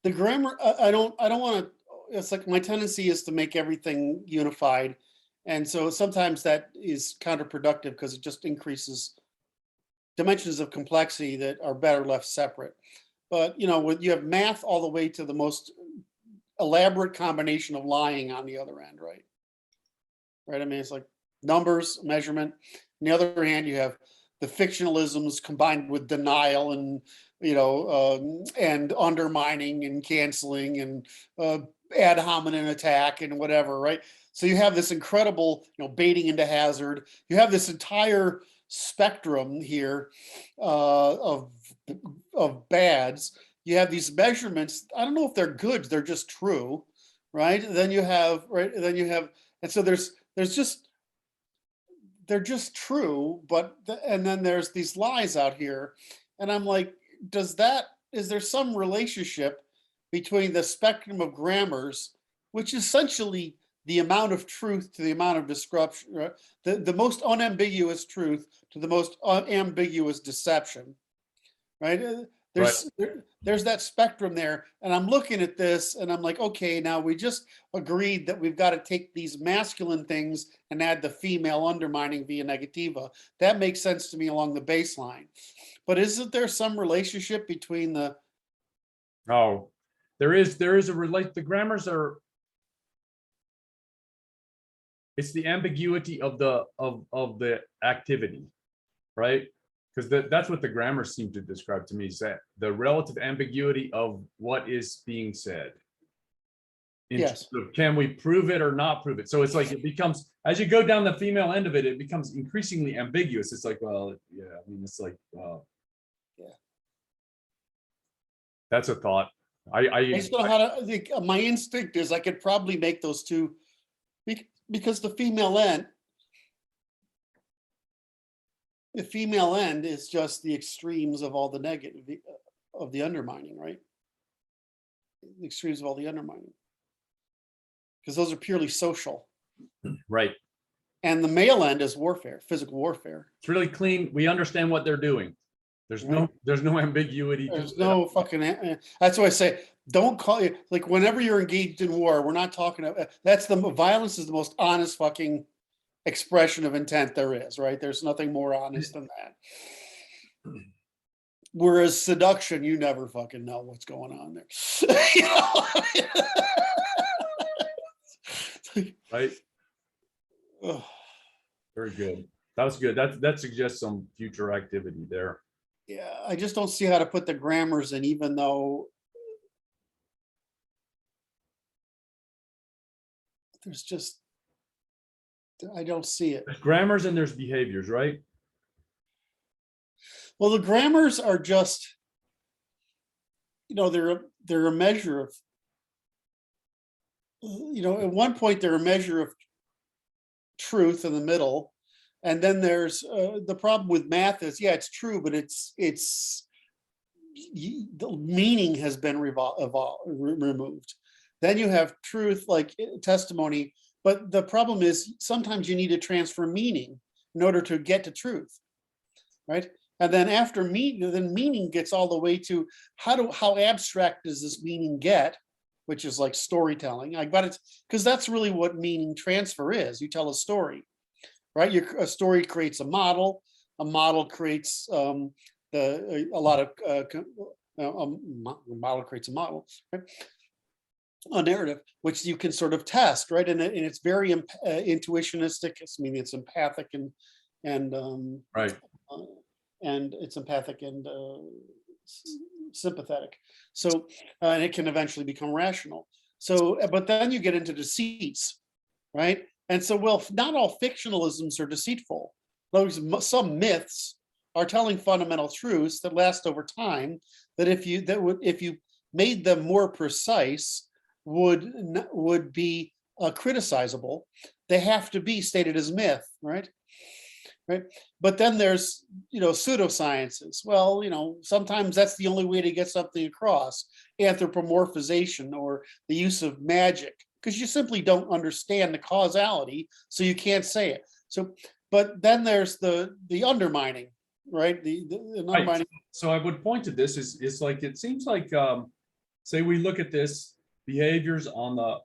the grammar, I don't want to. It's like my tendency is to make everything unified, and so sometimes that is counterproductive because it just increases dimensions of complexity that are better left separate. But when you have math all the way to the most elaborate combination of lying on the other end, right? Right. I mean, it's like numbers, measurement. On the other hand, you have the fictionalisms combined with denial and and undermining and canceling and ad hominem attack and whatever, right? So you have this incredible, baiting into hazard. You have this entire spectrum here of bads. You have these measurements. I don't know if they're good. They're just true, right? Then you have, and so there's just, they're just true, and then there's these lies out here. And I'm like, is there some relationship between the spectrum of grammars, which is essentially the amount of truth to the amount of description, right? The most unambiguous truth to the most unambiguous deception, right? There's that spectrum there, and I'm looking at this and I'm like, okay, now we just agreed that we've got to take these masculine things and add the female undermining via negativa. That makes sense to me along the baseline. But isn't there some relationship between the? Oh, there is a relate. The grammars are. It's the ambiguity of the activity, right? Because that's what the grammars seem to describe to me, is that the relative ambiguity of what is being said. Yes. Can we prove it or not prove it? So it's like it becomes, as you go down the female end of it, it becomes increasingly ambiguous. It's like, well, yeah, I mean, it's like, yeah. That's a thought. I just don't know how to think. My instinct is I could probably make those two, because the female end is just the extremes of all the negative of the undermining, right? The extremes of all the undermining, because those are purely social, right? And the male end is warfare, physical warfare. It's really clean. We understand what they're doing. There's no ambiguity. There's no fucking. That's why I say, don't call it, like, whenever you're engaged in war, we're not talking about, that's violence is the most honest fucking expression of intent there is, right? There's nothing more honest than that. Whereas seduction, you never fucking know what's going on there. Right. Ugh. Very good. That was good. That suggests some future activity there. Yeah, I just don't see how to put the grammars in, even though there's just, I don't see it. There's grammars and there's behaviors, right? Well, the grammars are just, they're a measure of, at one point they're a measure of truth in the middle. And then there's the problem with math is, yeah, it's true, but the meaning has been removed. Then you have truth, like testimony, but the problem is sometimes you need to transfer meaning in order to get to truth, right? And then after meaning gets all the way to how abstract does this meaning get, which is like storytelling. Because that's really what meaning transfer is. You tell a story. Right, a story creates a model creates a model creates a model, right? A narrative, which you can sort of test, right? And it's very intuitionistic. I mean, it's empathic and right, and it's empathic and sympathetic. So and it can eventually become rational. So, but then you get into deceits, right? And so, well, not all fictionalisms are deceitful. Some myths are telling fundamental truths that last over time. That if you made them more precise would be criticizable. They have to be stated as myth, right? Right. But then there's, pseudosciences. Well, sometimes that's the only way to get something across. Anthropomorphization or the use of magic, because you simply don't understand the causality, so you can't say it. So, but then there's the undermining, right? The Right. undermining. So I would point to this is like, it seems like, say we look at this behaviors on the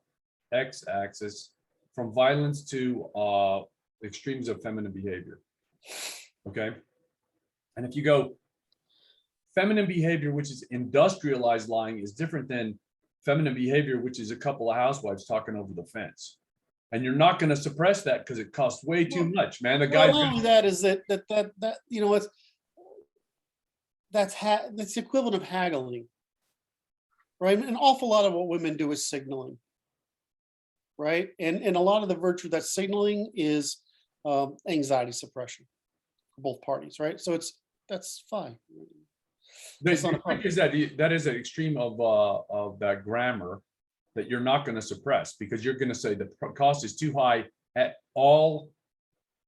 x-axis from violence to extremes of feminine behavior. Okay. And if you go feminine behavior, which is industrialized lying, is different than feminine behavior, which is a couple of housewives talking over the fence. And you're not going to suppress that because it costs way too much, man. The guy's not only that is that it's that's the equivalent of haggling, right? An awful lot of what women do is signaling, right? And a lot of the virtue that's signaling is anxiety suppression for both parties, right? So that's fine. The trick is that is an extreme of that grammar that you're not going to suppress, because you're going to say the cost is too high at all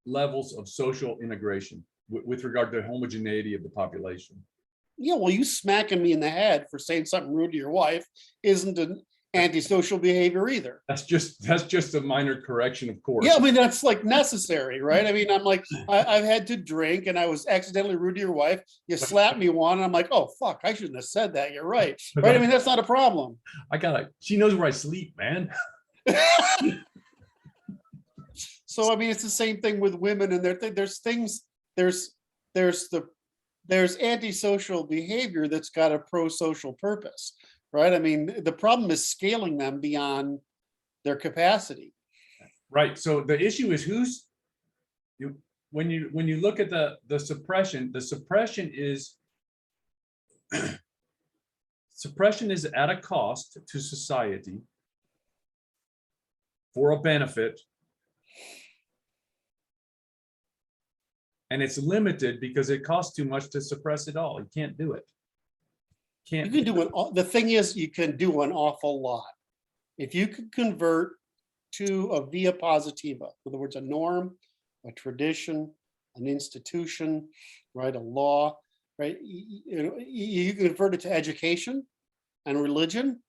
levels of social integration with regard to homogeneity of the population. Yeah, well, you smacking me in the head for saying something rude to your wife isn't an antisocial behavior either. That's just a minor correction, of course. Yeah, I mean, that's like necessary, right? I mean, I'm like, I've had to drink and I was accidentally rude to your wife. You slapped me one and I'm like, oh, fuck, I shouldn't have said that. You're right. Right? I mean, that's not a problem. She knows where I sleep, man. So, I mean, it's the same thing with women, and there's antisocial behavior that's got a pro-social purpose, right? I mean, the problem is scaling them beyond their capacity. Right. So the issue is when you look at the suppression is suppression is at a cost to society for a benefit. And it's limited because it costs too much to suppress it all. You can't do it. You can do the thing is, you can do an awful lot. If you could convert to a via positiva, in other words, a norm, a tradition, an institution, right, a law, right? You can convert it to education and religion.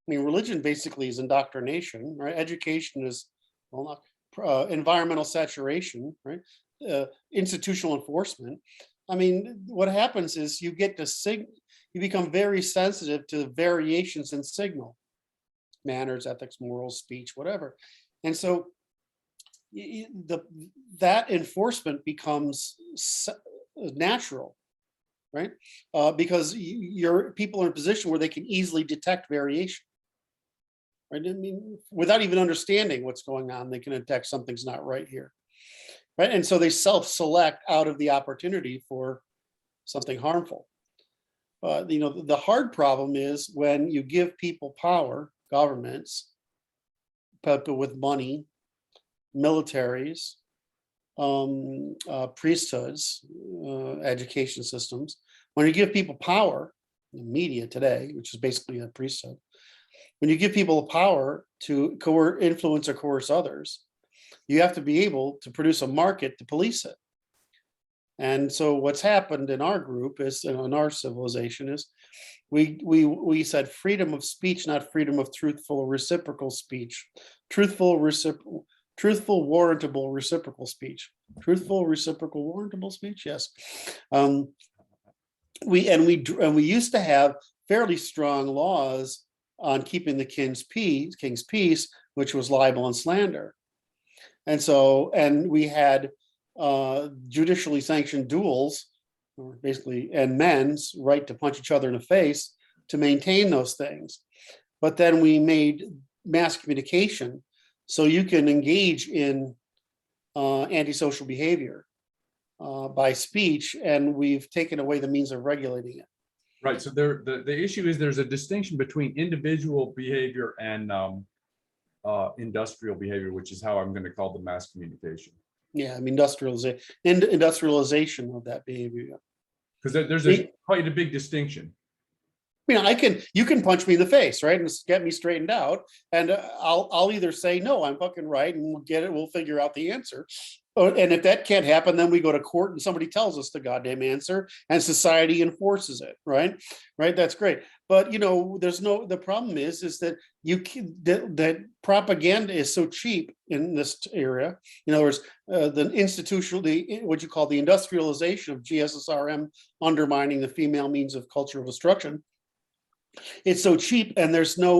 I mean, religion basically is indoctrination, right? Education is, well, environmental saturation, right? Institutional enforcement. I mean, what happens is you get to you become very sensitive to variations in signal, manners, ethics, morals, speech, whatever. And so that enforcement becomes natural, right? Because your people are in a position where they can easily detect variation. Right? I mean, without even understanding what's going on, they can detect something's not right here. Right. And so they self-select out of the opportunity for something harmful. The hard problem is when you give people power, governments, people with money, militaries, priesthoods, education systems. When you give people power, the media today, which is basically a priesthood, when you give people power to influence or coerce others, you have to be able to produce a market to police it. And so what's happened in our group is, in our civilization, is we said freedom of speech, not freedom of truthful reciprocal speech. Truthful, warrantable reciprocal speech. Truthful, reciprocal, warrantable speech. Yes. We used to have fairly strong laws on keeping the king's peace, which was libel and slander. And we had judicially sanctioned duels, basically, and men's right to punch each other in the face to maintain those things. But then we made mass communication so you can engage in antisocial behavior by speech, and we've taken away the means of regulating it. Right. So the issue is there's a distinction between individual behavior and industrial behavior, which is how I'm going to call the mass communication. Yeah, I mean, industrialization of that behavior. Because there's quite a big distinction. You can punch me in the face, right, and get me straightened out, and I'll either say no, I'm fucking right, and we'll figure out the answer. And if that can't happen, then we go to court and somebody tells us the goddamn answer, and society enforces it, right? Right, that's great. But the problem is that that propaganda is so cheap in this area. In other words, what you call the industrialization of GSSRM undermining the female means of cultural destruction. It's so cheap, and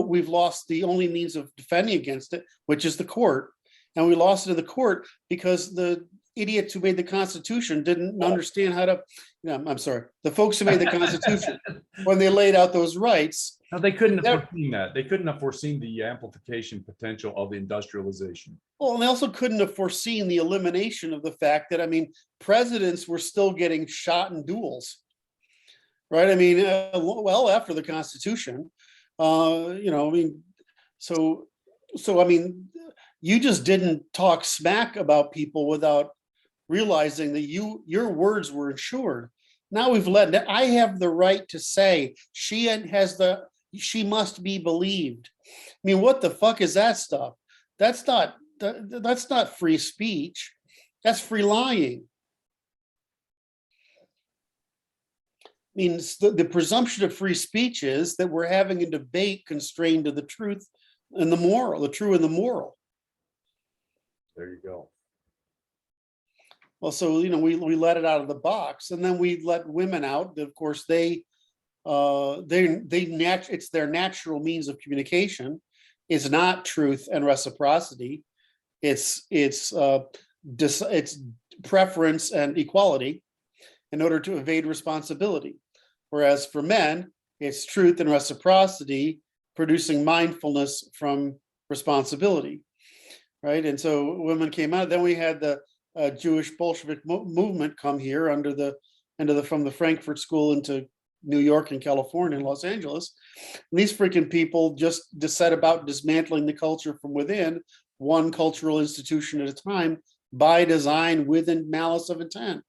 we've lost the only means of defending against it, which is the court. And we lost it in the court because the idiots who made the Constitution didn't understand how to, I'm sorry, the folks who made the Constitution, when they laid out those rights. No, they couldn't have foreseen that. They couldn't have foreseen the amplification potential of the industrialization. Well, and they also couldn't have foreseen the elimination of the fact that, presidents were still getting shot in duels. Right. Well after the Constitution, you just didn't talk smack about people without realizing that your words were insured. Now I have the right to say she must be believed. What the fuck is that stuff? That's not free speech. That's free lying. The presumption of free speech is that we're having a debate constrained to the truth and the moral, the true and the moral. There you go. Well, so we let it out of the box, and then we let women out. Of course, it's their natural means of communication. It's not truth and reciprocity. It's preference and equality in order to evade responsibility. Whereas for men, it's truth and reciprocity producing mindfulness from responsibility, right? And so women came out. Then we had the Jewish Bolshevik movement come here from the Frankfurt School into New York and California and Los Angeles. And these freaking people just set about dismantling the culture from within, one cultural institution at a time, by design, within malice of intent.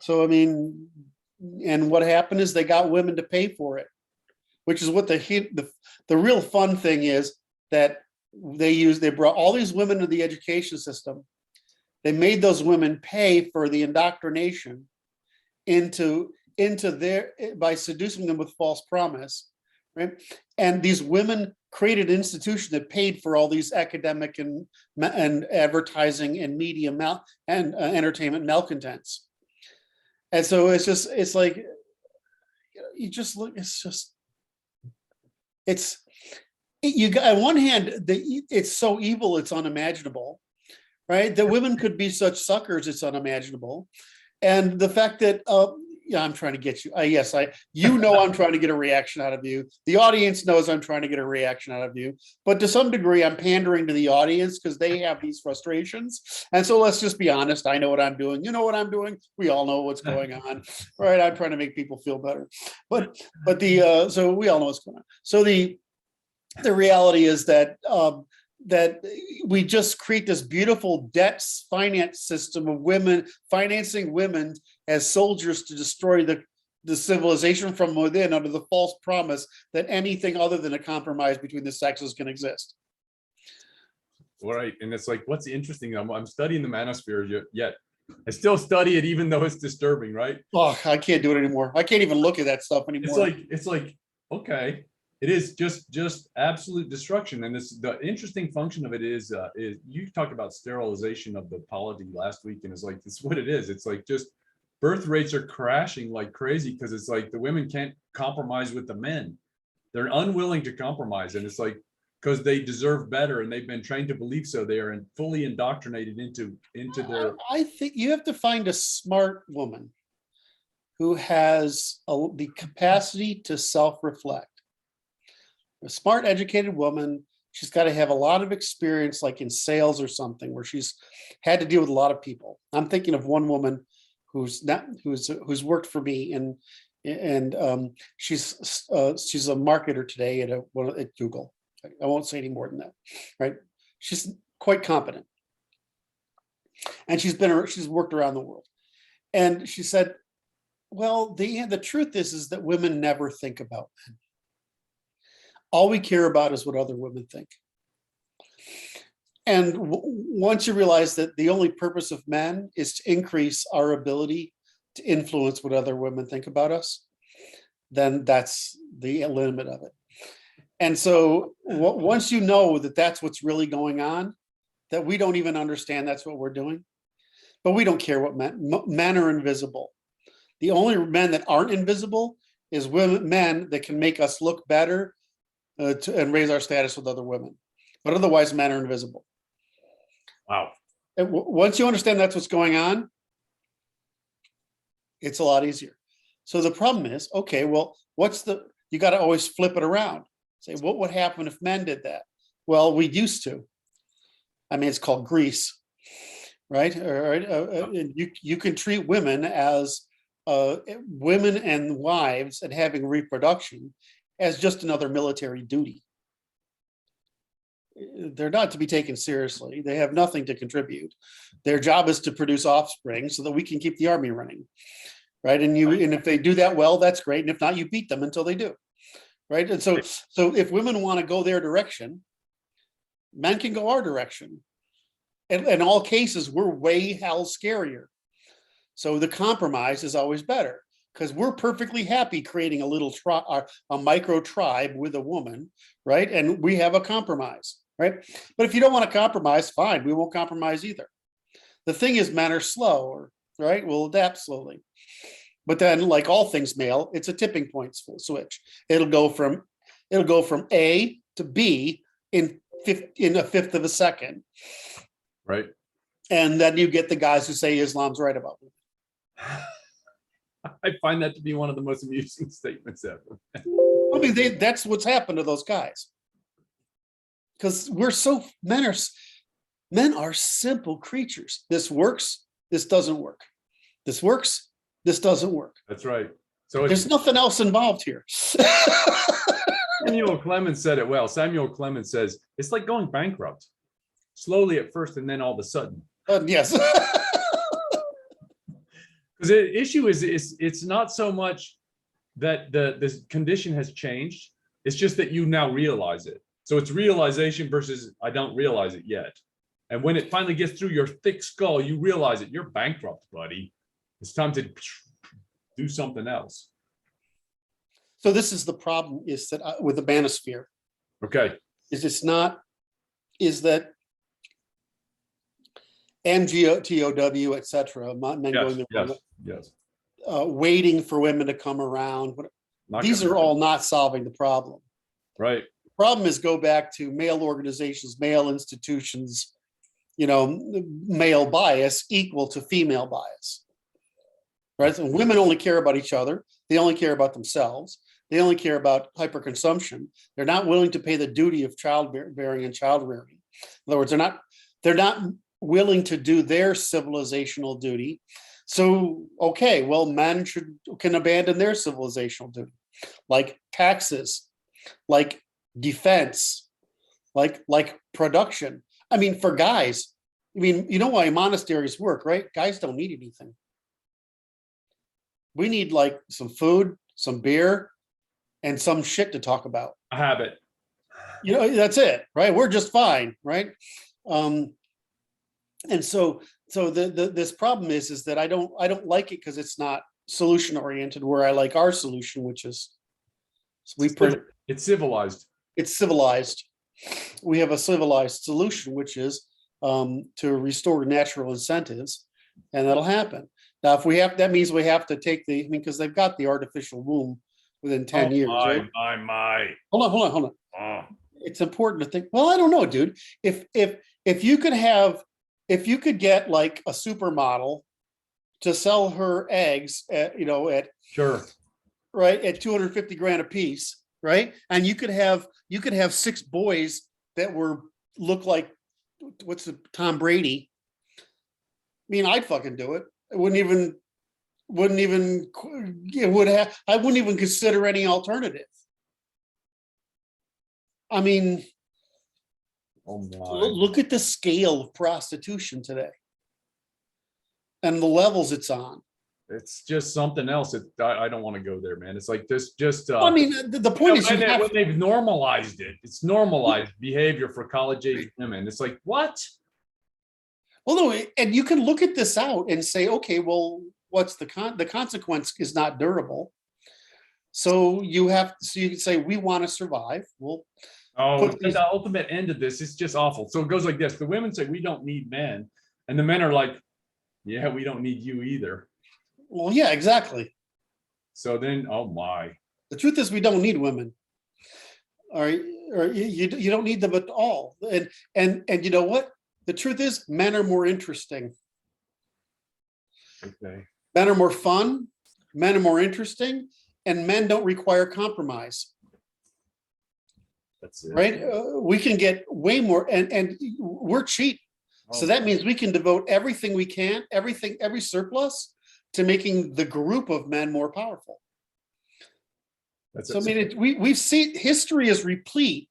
So, and what happened is they got women to pay for it, which is what the real fun thing is, that they brought all these women to the education system. They made those women pay for the indoctrination by seducing them with false promise, right? And these women created an institution that paid for all these academic and advertising and media and entertainment malcontents. And so it's on one hand, it's so evil, it's unimaginable, right? That women could be such suckers, it's unimaginable. And the fact that, I'm trying to get you. I'm trying to get a reaction out of you. The audience knows I'm trying to get a reaction out of you. But to some degree, I'm pandering to the audience because they have these frustrations. And so let's just be honest. I know what I'm doing. You know what I'm doing. We all know what's going on, right? I'm trying to make people feel better. So we all know what's going on. So the reality is that that we just create this beautiful debt finance system of women financing women as soldiers to destroy the civilization from within, under the false promise that anything other than a compromise between the sexes can exist. Right. And it's like, what's interesting, I'm studying the manosphere yet. I still study it even though it's disturbing, right? Oh, I can't do it anymore. I can't even look at that stuff anymore. It's like, okay. It is just absolute destruction. And the interesting function of it is you talked about sterilization of the polity last week, and it's like, this is what it is. It's like, just birth rates are crashing like crazy because it's like the women can't compromise with the men. They're unwilling to compromise. And it's like, because they deserve better and they've been trained to believe so. They are fully indoctrinated into their. I think you have to find a smart woman who has the capacity to self-reflect. A smart, educated woman. She's got to have a lot of experience, like in sales or something, where she's had to deal with a lot of people. I'm thinking of one woman who's worked for me, and she's a marketer today at Google. I won't say any more than that, right? She's quite competent, and she's worked around the world. And she said, Well, the truth is that women never think about men. All we care about is what other women think. And once you realize that the only purpose of men is to increase our ability to influence what other women think about us, then that's the limit of it. And so once you know that that's what's really going on, that we don't even understand that's what we're doing, but we don't care what men are invisible. The only men that aren't invisible is men that can make us look better and raise our status with other women. But otherwise, men are invisible. Wow. And once you understand that's what's going on, it's a lot easier. So the problem is, okay, well, you got to always flip it around. Say, what would happen if men did that? Well, we used to. I mean, it's called Greece, right? You can treat women as women and wives and having reproduction as just another military duty. They're not to be taken seriously. They have nothing to contribute. Their job is to produce offspring so that we can keep the army running, right? And if they do that well, that's great. And if not, you beat them until they do, right? And so if women want to go their direction, men can go our direction. And in all cases, we're way hell scarier. So the compromise is always better, because we're perfectly happy creating a micro tribe with a woman, right? And we have a compromise, right? But if you don't want to compromise, fine, we won't compromise either. The thing is, men are slow, right? We'll adapt slowly. But then, like all things male, it's a tipping point switch. It'll go from A to B in a fifth of a second. Right. And then you get the guys who say Islam's right about it. I find that to be one of the most amusing statements ever. I mean, that's what's happened to those guys. Because men are simple creatures. This works, this doesn't work. This works, this doesn't work. That's right. So there's nothing else involved here. Samuel Clemens said it well. Samuel Clemens says, it's like going bankrupt. Slowly at first, and then all of a sudden. Yes. Because the issue is, it's not so much that the condition has changed. It's just that you now realize it. So it's realization versus I don't realize it yet. And when it finally gets through your thick skull, you realize it. You're bankrupt, buddy. It's time to do something else. So this is the problem: is that with the manosphere. Okay. Is that MGTOW, etc. Men going there. Yes. Waiting for women to come around. These are all not solving the problem. Right. The problem is go back to male organizations, male institutions, male bias equal to female bias. Right. So women only care about each other. They only care about themselves. They only care about hyperconsumption. They're not willing to pay the duty of childbearing and child rearing. In other words, they're not willing to do their civilizational duty. So, okay, well, men can abandon their civilizational duty, like taxes, like defense, like production. I mean, for guys, you know why monasteries work, right? Guys don't need anything. We need like some food, some beer, and some shit to talk about. A habit. That's it, right? We're just fine, right? And so this problem is that I don't like it because it's not solution oriented, where I like our solution, which is it's civilized. It's civilized. We have a civilized solution, which is to restore natural incentives, and that'll happen. Now, if that means we have to take because they've got the artificial womb within 10 years. Right? My. Hold on. Oh. It's important to think, well, I don't know, dude. If you could get like a supermodel to sell her eggs at sure, right, at 250 grand a piece, right? And you could have 6 boys that look like Tom Brady. I mean, I'd fucking do it. I wouldn't even consider any alternative. I mean, look at the scale of prostitution today and the levels it's on. It's just something else. I don't want to go there, man. It's like this, just I mean, the point is, when they've normalized it, it's normalized behavior for college age women. It's like, what? well, no, and you can look at this out and say, okay, well, what's the consequence is not durable. So you can say, we want to survive. Well, Oh, the ultimate end of this is just awful. So it goes like this: the women say we don't need men, and the men are like, yeah, we don't need you either. well, yeah, exactly. So then, oh my. The truth is, we don't need women. All right, or you don't need them at all. And you know what? The truth is, men are more interesting. Okay. Men are more fun. Men are more interesting, and men don't require compromise. That's it. Right? We can get way more, and we're cheap. So that means we can devote everything we can, every surplus, to making the group of men more powerful. So I mean, we've seen history is replete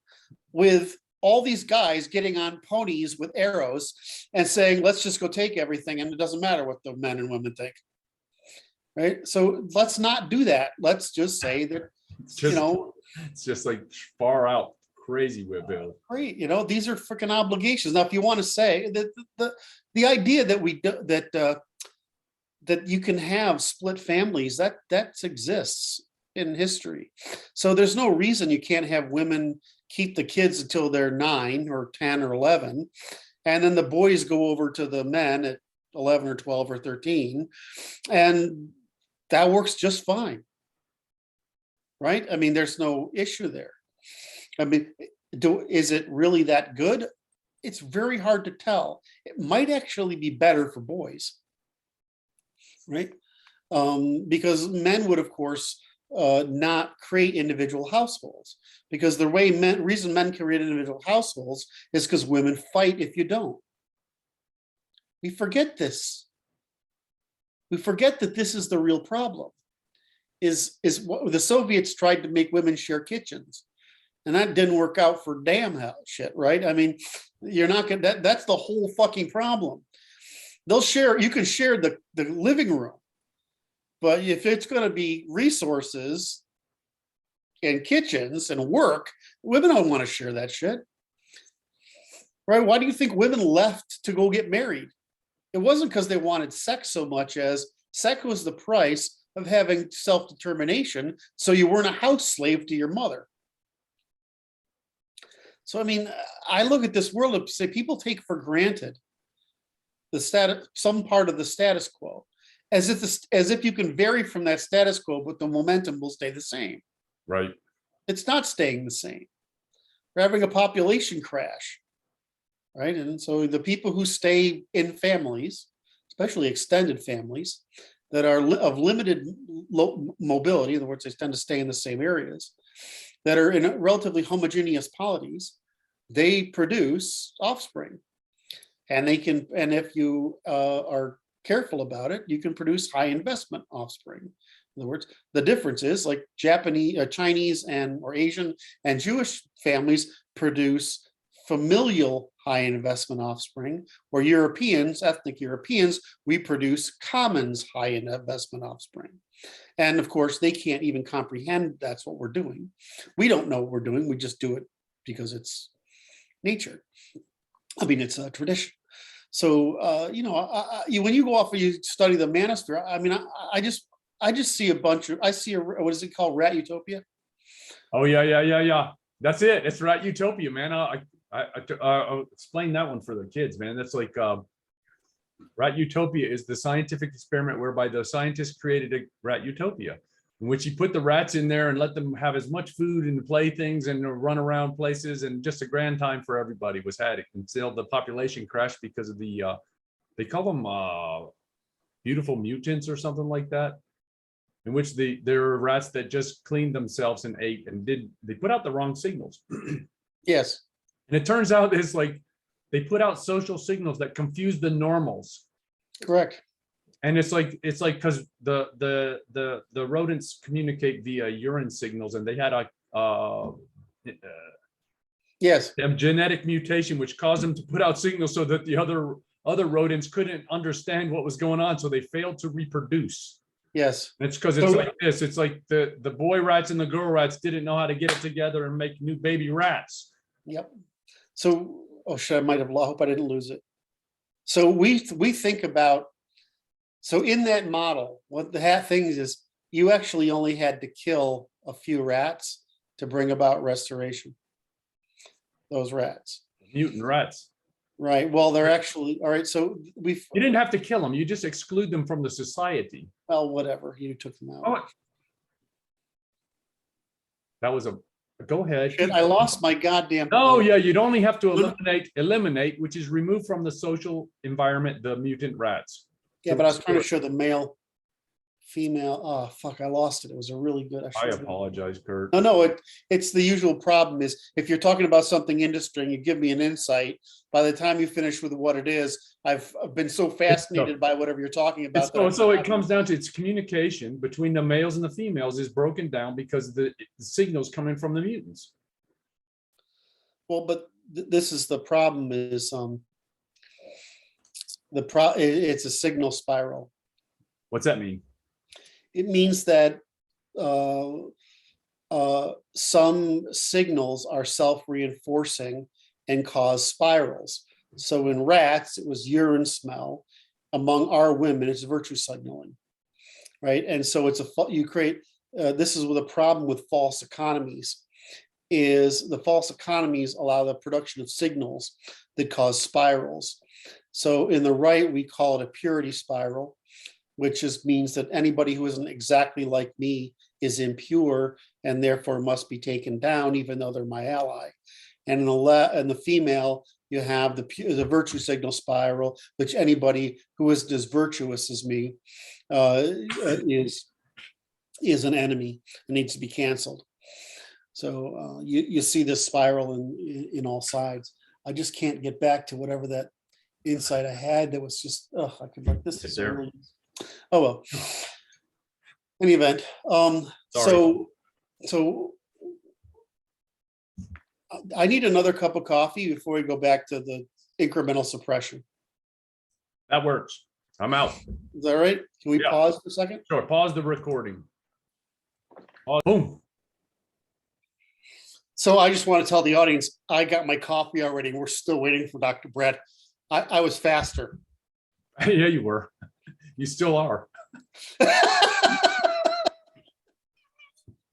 with all these guys getting on ponies with arrows and saying, let's just go take everything, and it doesn't matter what the men and women think. Right? So let's not do that. Let's just say that, it's just like far out crazy with Bill. Great, these are freaking obligations. Now, if you want to say that the idea that that you can have split families, that exists in history. So there's no reason you can't have women keep the kids until they're 9 or 10 or 11, and then the boys go over to the men at 11 or 12 or 13, and that works just fine. Right? I mean, there's no issue there. I mean, is it really that good? It's very hard to tell. It might actually be better for boys, right? Because men would, of course, not create individual households, because the reason men create individual households is because women fight if you don't. We forget this. We forget that this is the real problem. Is what the Soviets tried to make women share kitchens. And that didn't work out for damn hell shit, right? I mean, you're not gonna, that's the whole fucking problem. You can share the living room, but if it's gonna be resources and kitchens and work, women don't want to share that shit. Right? Why do you think women left to go get married? It wasn't because they wanted sex so much as sex was the price of having self-determination, so you weren't a house slave to your mother. So, I mean, I look at this world and say people take for granted some part of the status quo, as if you can vary from that status quo, but the momentum will stay the same. Right. It's not staying the same. We're having a population crash, right? And so the people who stay in families, especially extended families, that are of limited mobility, in other words, they tend to stay in the same areas, that are in relatively homogeneous polities, they produce offspring. And if you are careful about it, you can produce high investment offspring. In other words, the difference is like Chinese or Asian and Jewish families produce familial high investment offspring, where ethnic Europeans, we produce commons high investment offspring. And of course, they can't even comprehend that's what we're doing. We don't know what we're doing. We just do it because it's nature. I mean, it's a tradition. So, when you go off and you study the manosphere, I mean, I just see what is it called? Rat Utopia? Oh, yeah. That's it. It's Rat Utopia, man. I'll explain that one for the kids, man. That's like Rat Utopia is the scientific experiment whereby the scientists created a rat utopia, in which you put the rats in there and let them have as much food and playthings and run around places, and just a grand time for everybody was had until the population crashed because of the they call them beautiful mutants or something like that, in which there were rats that just cleaned themselves and ate and they put out the wrong signals. Yes. And it turns out it's like they put out social signals that confuse the normals. Correct. And it's like because the rodents communicate via urine signals, and they had yes, a genetic mutation which caused them to put out signals so that the other rodents couldn't understand what was going on, so they failed to reproduce. Yes. It's because it's So- like this. It's like the boy rats and the girl rats didn't know how to get it together and make new baby rats. Yep. So, oh shit, I might have, I hope I didn't lose it. So we think about, so in that model, what the things is, you actually only had to kill a few rats to bring about restoration. Those rats. Mutant rats. Right. Well, they're actually, all right. So You didn't have to kill them. You just exclude them from the society. well, whatever. You took them out. Oh, that was a, go ahead. Shit, I lost my goddamn. Oh yeah, you'd only have to eliminate, which is remove from the social environment the mutant rats. Yeah, but I was trying to show the male, female. Oh fuck, I lost it. It was a really good. I apologize, Kurt. No, it's the usual problem is if you're talking about something interesting, you give me an insight. By the time you finish with what it is, I've been so fascinated by whatever you're talking about. So it comes down to its communication between the males and the females is broken down because the signals coming from the mutants. Well, but this is the problem is it's a signal spiral. What's that mean? It means that some signals are self-reinforcing and cause spirals. So in rats, it was urine smell. Among our women, it's virtue signaling, right? And so you create, this is with a problem with false economies, is the false economies allow the production of signals that cause spirals. So in the right, we call it a purity spiral, which just means that anybody who isn't exactly like me is impure and therefore must be taken down, even though they're my ally. And in the female, you have the virtue signal spiral, which anybody who isn't as virtuous as me is an enemy and needs to be canceled. So you see this spiral in all sides. I just can't get back to whatever that insight I had that was just, I could like this. Is really, oh well. Any event, so I need another cup of coffee before we go back to the incremental suppression. That works. I'm out. Is that right? Can we pause for a second? Sure. Pause the recording. Pause. Boom. So I just want to tell the audience, I got my coffee already. And we're still waiting for Dr. Brett. I was faster. Yeah, you were. You still are.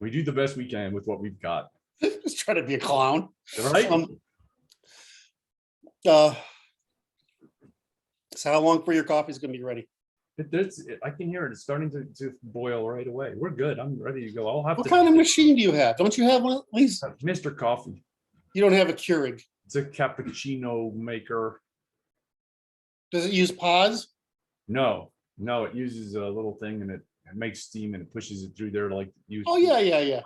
We do the best we can with what we've got. Just try to be a clown. Right? So how long for your coffee is going to be ready? I can hear it. It's starting to boil right away. We're good. I'm ready to go. I'll have What kind of machine do you have? Don't you have one at least? Mr. Coffee. You don't have a Keurig. It's a cappuccino maker. Does it use pods? No, it uses a little thing and it makes steam and it pushes it through there like use. Oh yeah.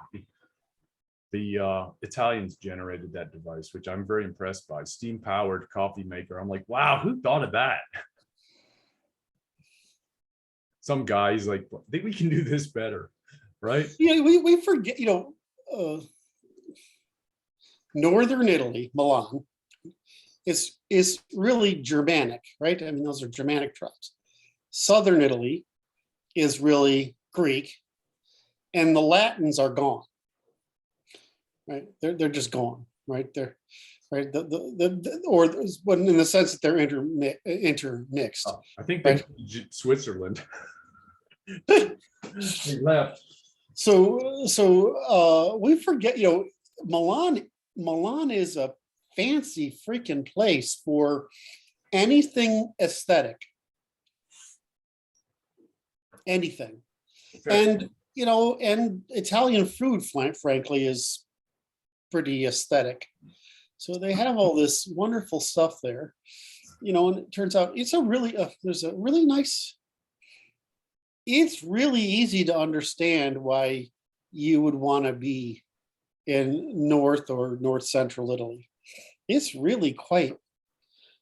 The Italians generated that device, which I'm very impressed by. Steam powered coffee maker. I'm like, wow, who thought of that? Some guy's like, I think we can do this better, right? Yeah, we forget, Northern Italy, Milan, is really Germanic, right? I mean, those are Germanic tribes. Southern Italy is really Greek, and the Latins are gone, right? They're just gone, right? They're right. Or in the sense that they're intermixed. I think they Switzerland. They left. So we forget, Milan is a fancy freaking place for anything aesthetic. Anything. Okay. And Italian food, frankly, is pretty aesthetic. So they have all this wonderful stuff there, and it turns out it's there's a really nice, it's really easy to understand why you would want to be in North or North Central Italy. It's really quite,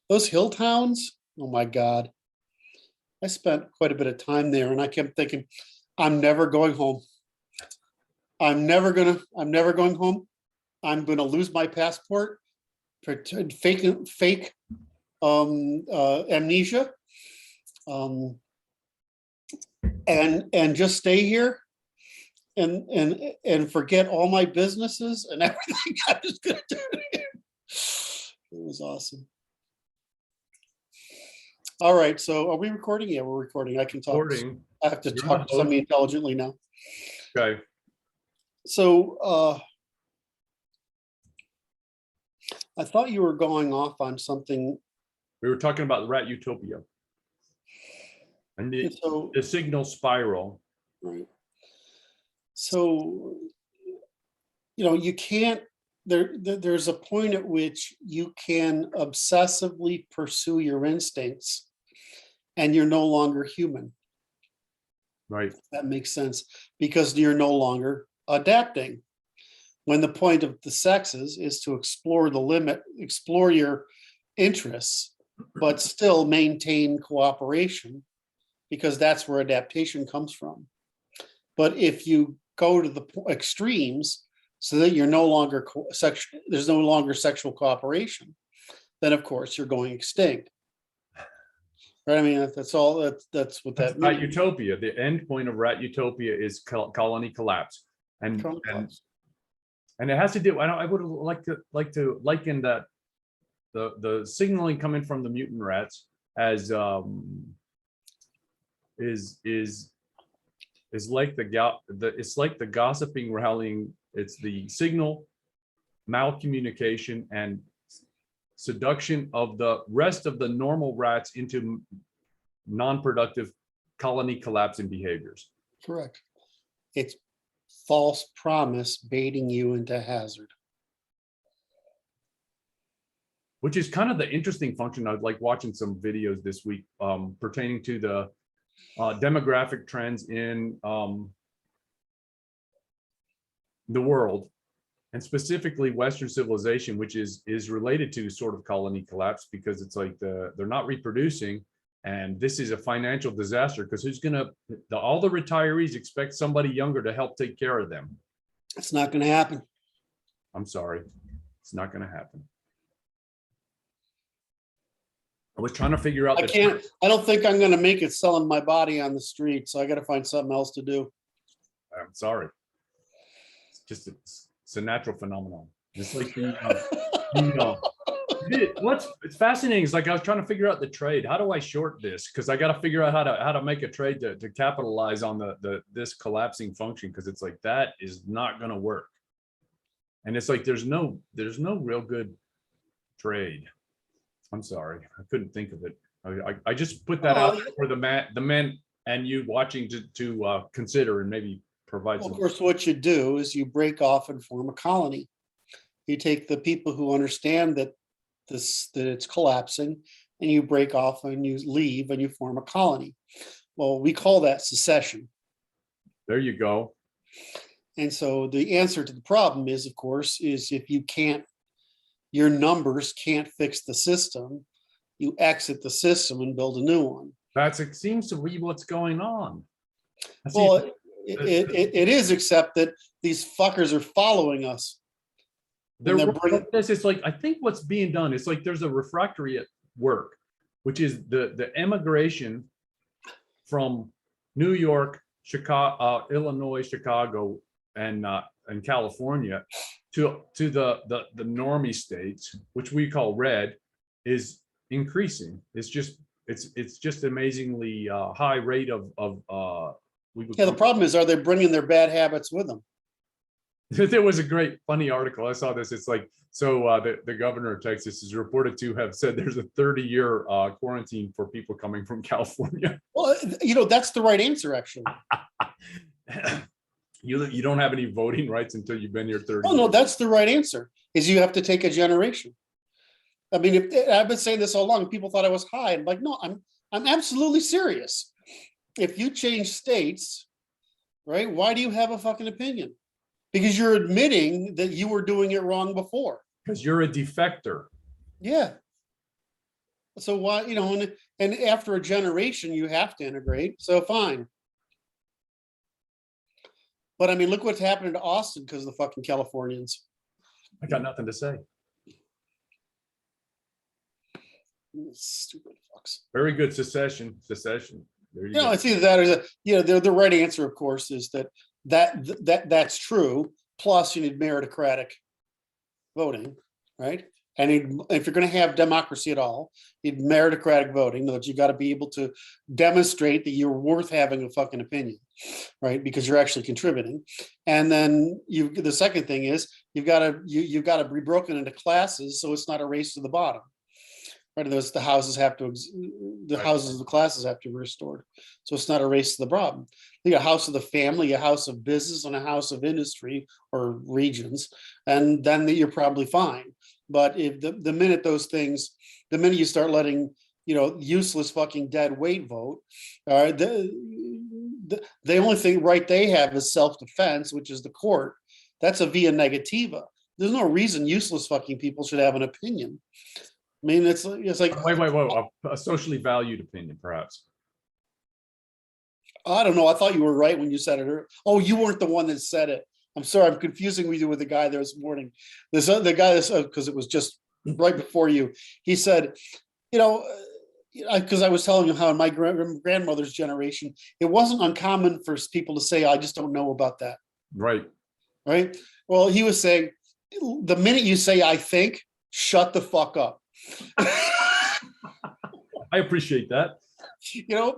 those hill towns, oh my God. I spent quite a bit of time there and I kept thinking, I'm never going home. I'm never going home. I'm going to lose my passport, pretend fake amnesia. and just stay here and forget all my businesses and everything I was gonna do here. It was awesome. All right, so are we recording? Yeah, we're recording. I can talk. Recording. I have to You're talk the to somebody intelligently now. Okay. So I thought you were going off on something. We were talking about the rat utopia and So, the signal spiral. right. So, you can't, there's a point at which you can obsessively pursue your instincts and you're no longer human. Right. That makes sense because you're no longer adapting. When the point of the sexes is to explore the limit, explore your interests, but still maintain cooperation, because that's where adaptation comes from. But if you go to the extremes so that you're no longer there's no longer sexual cooperation, then of course you're going extinct. Right? I mean, that's all. That's what that Rat means. utopia. The end point of rat utopia is colony collapse, and it has to do. I would like to liken that the signaling coming from the mutant rats as is like it's like the gossiping, rallying. It's the signal malcommunication and seduction of the rest of the normal rats into non-productive colony collapsing behaviors. Correct. It's false promise baiting you into hazard. Which is kind of the interesting function. I was like watching some videos this week pertaining to the demographic trends in the world, and specifically Western civilization, which is related to sort of colony collapse, because it's like they're not reproducing, and this is a financial disaster because who's gonna all the retirees expect somebody younger to help take care of them. It's not going to happen. I'm sorry, it's not going to happen. I was trying to figure out. I don't think I'm going to make it selling my body on the street, so I got to find something else to do. I'm sorry. It's a natural phenomenon. Just like it's fascinating is like I was trying to figure out the trade. How do I short this? Because I got to figure out how to make a trade to capitalize on this collapsing function, because it's like that is not going to work. And it's like there's no real good trade. I'm sorry, I couldn't think of it. I just put that out for the men and you watching to consider and maybe provide. Well, of course, what you do is you break off and form a colony. You take the people who understand that it's collapsing, and you break off and you leave and you form a colony. Well, we call that secession. There you go. And so the answer to the problem is, of course, is if your numbers can't fix the system, you exit the system and build a new one. It seems to be what's going on. Well, it is, except that these fuckers are following us. It's like, I think what's being done is like there's a refractory at work, which is the emigration from New York, Chicago, Illinois, Chicago, and California to the normie states, which we call red, is increasing. It's just amazingly high rate of the problem is, are they bringing their bad habits with them? There was a great funny article. I saw this. It's like, so the governor of Texas is reported to have said there's a 30-year quarantine for people coming from California. Well, that's the right answer, actually. You don't have any voting rights until you've been here 30 years. No, that's the right answer, is you have to take a generation. I mean, I've been saying this all along. People thought I was high. I'm like, no, I'm absolutely serious. If you change states, right, why do you have a fucking opinion? Because you're admitting that you were doing it wrong before. Because you're a defector. Yeah. So why, and after a generation, you have to integrate. So fine. But I mean, look what's happening to Austin because of the fucking Californians. I got nothing to say. Stupid fucks. Very good secession. There you You know, go. it's either that or that, you know, the right answer, of course, is that's true. Plus, you need meritocratic voting, right? And if you're going to have democracy at all, you need meritocratic voting. That you got to be able to demonstrate that you're worth having a fucking opinion, right? Because you're actually contributing. And then the second thing is you've got to be broken into classes, so it's not a race to the bottom. Right, the houses of the classes have to be restored, so it's not a race to the bottom. You got a house of the family, a house of business, and a house of industry or regions, and then you're probably fine. But if the minute the minute you start letting useless fucking dead weight vote, the only thing right they have is self-defense, which is the court. That's a via negativa. There's no reason useless fucking people should have an opinion. I mean, it's like Wait. A socially valued opinion, perhaps. I don't know. I thought you were right when you said it. Oh, you weren't the one that said it. I'm sorry. I'm confusing you with the guy there this morning. This the guy because it was just right before you. He said, because I was telling you how in my grandmother's generation, it wasn't uncommon for people to say, "I just don't know about that." Right. Right. Well, he was saying, the minute you say, "I think," shut the fuck up. I appreciate that.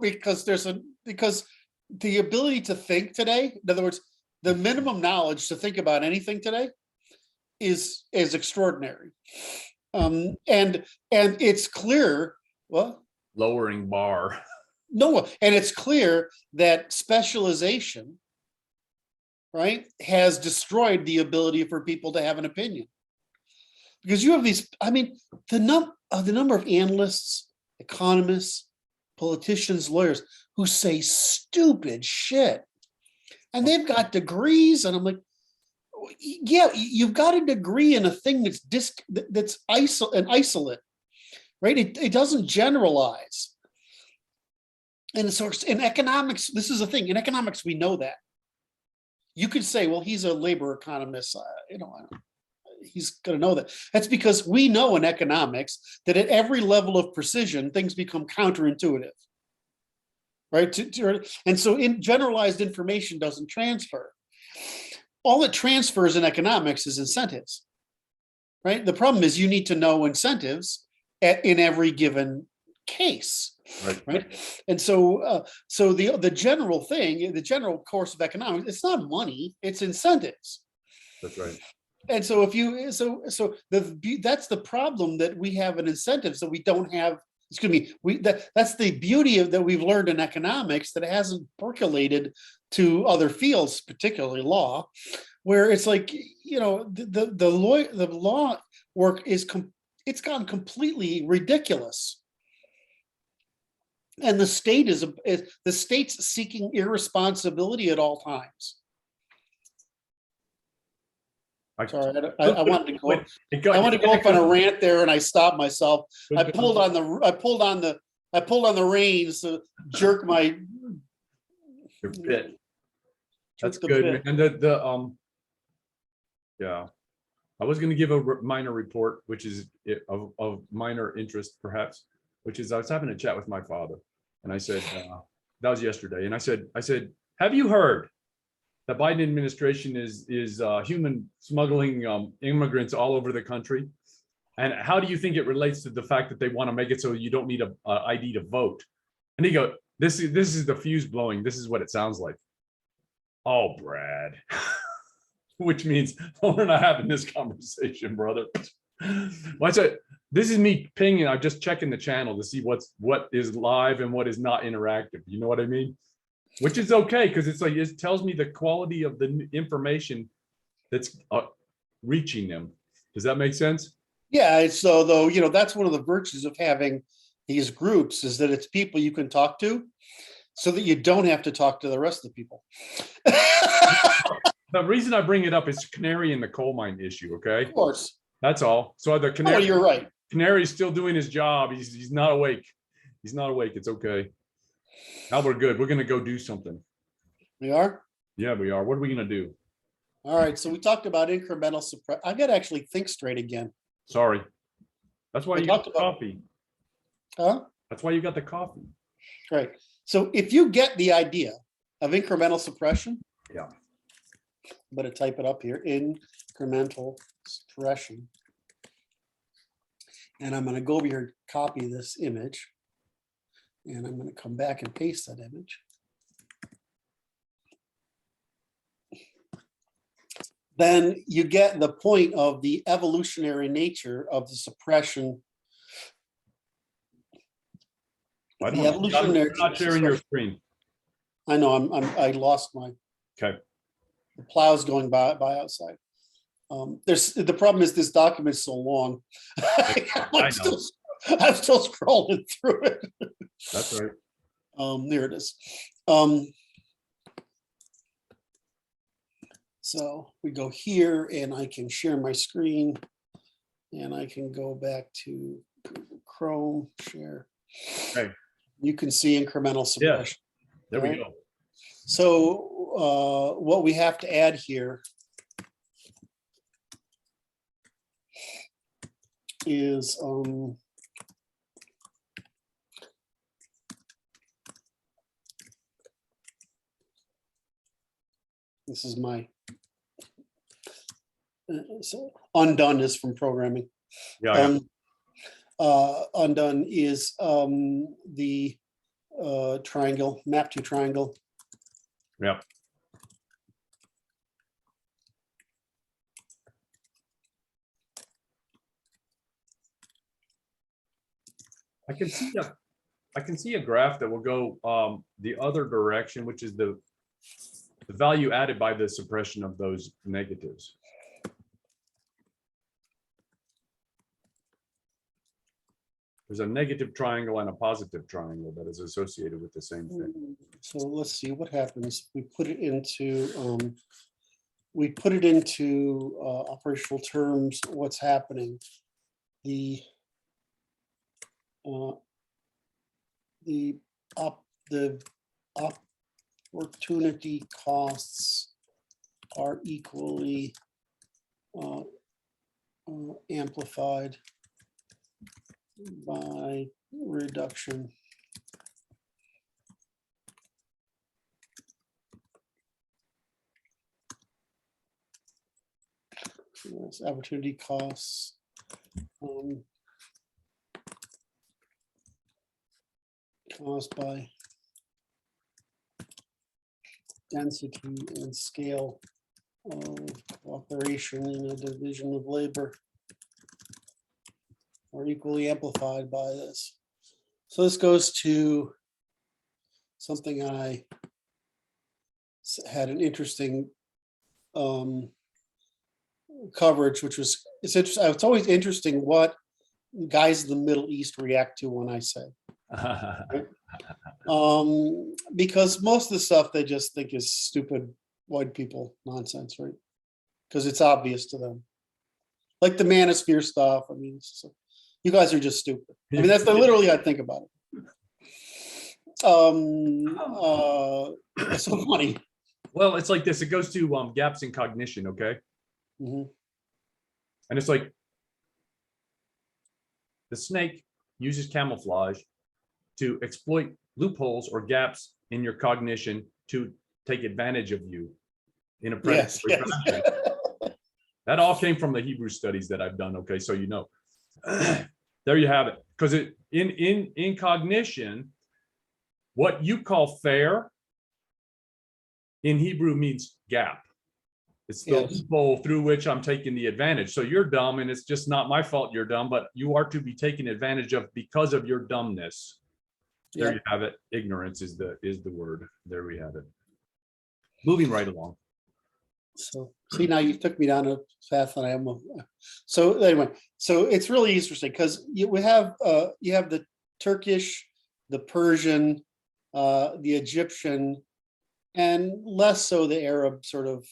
Because because the ability to think today, in other words, the minimum knowledge to think about anything today is extraordinary. And it's clear, well, Lowering bar. no, and it's clear that specialization, right, has destroyed the ability for people to have an opinion. Because you have these, I mean, the number of analysts, economists, politicians, lawyers who say stupid shit, and they've got degrees, and I'm like, yeah, you've got a degree in a thing that's isolate, right? It doesn't generalize. And so in economics, this is the thing. In economics, we know that. You could say, well, he's a labor economist. He's going to know that. That's because we know in economics that at every level of precision, things become counterintuitive, right? And so generalized information doesn't transfer. All that transfers in economics is incentives, right? The problem is you need to know incentives in every given case, right? And so the general thing, the general course of economics, it's not money, it's incentives. That's right. And so that's the problem, that we have an incentive, so we don't have. That's the beauty of that we've learned in economics, that it hasn't percolated to other fields, particularly law, where it's like the law work it's gone completely ridiculous, and the state's seeking irresponsibility at all times. Sorry, I wanted to go. I want to go up on a rant there, and I stopped myself. I pulled on the reins to jerk my. Your bit. That's good. And yeah, I was going to give a minor report, which is of minor interest, perhaps, which is I was having a chat with my father, and I said that was yesterday, and I said, have you heard? The Biden administration is human smuggling immigrants all over the country. And how do you think it relates to the fact that they want to make it so you don't need a ID to vote? And he goes, this is the fuse blowing. This is what it sounds like. Oh, Brad. Which means we're not having this conversation, brother. What's it? This is me pinging. I'm just checking the channel to see what is live and what is not interactive. You know what I mean? Which is okay, because it's like it tells me the quality of the information that's reaching them. Does that make sense? Yeah. So though, that's one of the virtues of having these groups, is that it's people you can talk to, so that you don't have to talk to the rest of the people. The reason I bring it up is canary in the coal mine issue. Okay. Of course. That's all. So the canary. Oh, you're right. Canary's still doing his job. He's not awake. He's not awake. It's okay. Now we're good. We're going to go do something. We are? Yeah, we are. What are we going to do? All right. So we talked about incremental suppression. I got to actually think straight again. Sorry. That's why you got the coffee. Huh? That's why you got the coffee. Right. So if you get the idea of incremental suppression, Yeah. I'm going to type it up here, incremental suppression. And I'm going to go over here, copy this image, and I'm going to come back and paste that image. Then you get the point of the evolutionary nature of the suppression. I The don't know. evolutionary. I'm not sharing your screen. I know. I lost my. Okay. The plow's going by outside. There's the problem is this document is so long. I'm still scrolling through it. That's right. There it is. So we go here and I can share my screen and I can go back to Google Chrome, share. Okay. You can see incremental suppression. There we go. So what we have to add here is this is my so undone is from programming. Yeah. Undone is the triangle, map to triangle. Yeah. I can see a graph that will go the other direction, which is the value added by the suppression of those negatives. There's a negative triangle and a positive triangle that is associated with the same thing. So let's see what happens. We put it into operational terms. What's happening? The opportunity costs are equally amplified by reduction yes, opportunity costs caused by density and scale of cooperation in a division of labor are equally amplified by this. So this goes to something I had an interesting coverage, which was, it's interesting. It's always interesting what guys in the Middle East react to when I say. Right? Because most of the stuff they just think is stupid white people nonsense, right? Because it's obvious to them. Like the manosphere stuff. I mean, you guys are just stupid. I mean, that's literally how I think about it. It's so funny. Well, it's like this. It goes to gaps in cognition, okay? Mm-hmm. And it's like the snake uses camouflage to exploit loopholes or gaps in your cognition to take advantage of you in a predatory fashion. That all came from the Hebrew studies that I've done, okay? So you know. There you have it. Because in cognition, what you call fair in Hebrew means gap. It's the loophole through which I'm taking the advantage. So you're dumb, and it's just not my fault you're dumb, but you are to be taken advantage of because of your dumbness. There you have it. Ignorance is the word. There we have it. Moving right along. So see, now you took me down a path that I am. So anyway, so it's really interesting because you have the Turkish, the Persian, the Egyptian, and less so the Arab sort of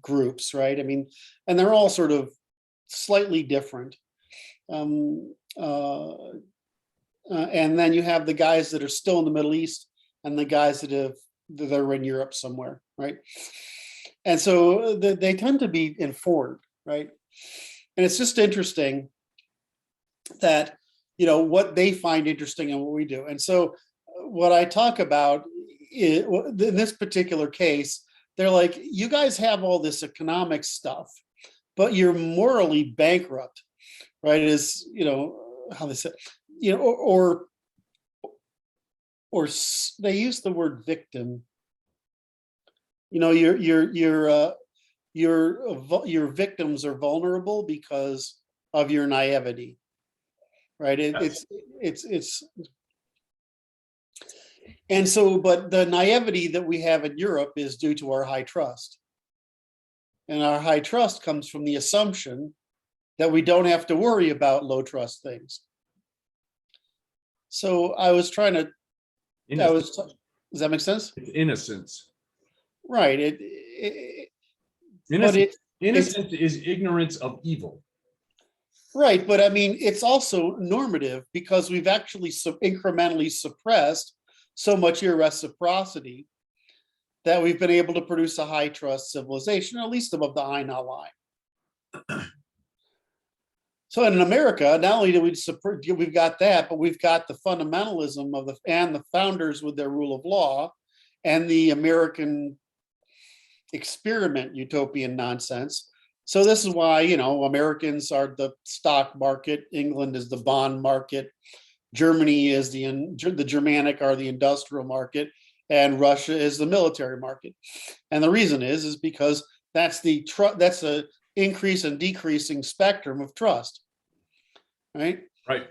groups, right? I mean, and they're all sort of slightly different. And then you have the guys that are still in the Middle East and the guys that are in Europe somewhere, right? And so they tend to be informed, right? And it's just interesting that what they find interesting and what we do. And so what I talk about in this particular case, they're like, you guys have all this economic stuff, but you're morally bankrupt, right? Is, how they say, or they use the word victim. Your victims are vulnerable because of your naivety, right? Yes. It's and so, but the naivety that we have in Europe is due to our high trust, and our high trust comes from the assumption that we don't have to worry about low trust things. So I was trying to, does that make sense? It's innocence. Right. Innocence is ignorance of evil. Right, but I mean, it's also normative because we've actually incrementally suppressed so much irreciprocity that we've been able to produce a high trust civilization, at least above the high now line. So in America, not only do we've got that, but we've got the fundamentalism of the founders with their rule of law and the American experiment utopian nonsense. So this is why, Americans are the stock market, England is the bond market, Germany is the Germanic are the industrial market, and Russia is the military market. And the reason is because that's a increase and decreasing spectrum of trust, right? Right.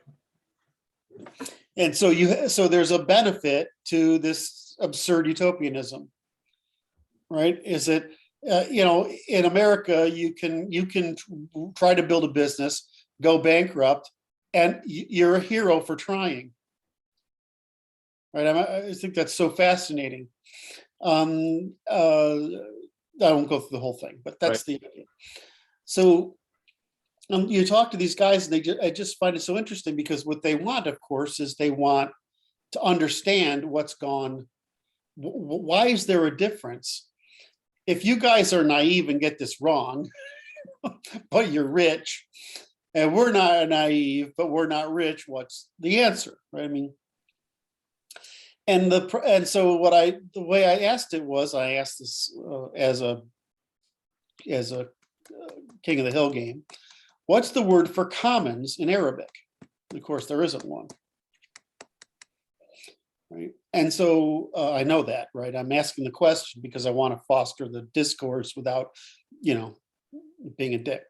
And so there's a benefit to this absurd utopianism, right? Is it in America, you can try to build a business, go bankrupt, and you're a hero for trying. Right? I think that's so fascinating. I won't go through the whole thing, but that's right. The idea. So you talk to these guys, and I just find it so interesting because what they want, of course, is they want to understand what's gone. Why is there a difference? If you guys are naive and get this wrong, but you're rich, and we're not naive, but we're not rich, what's the answer, right? I mean, so the way I asked it was, I asked this as a King of the Hill game. What's the word for commons in Arabic? Of course, there isn't one. Right. And so I know that, right? I'm asking the question because I want to foster the discourse without, being a dick.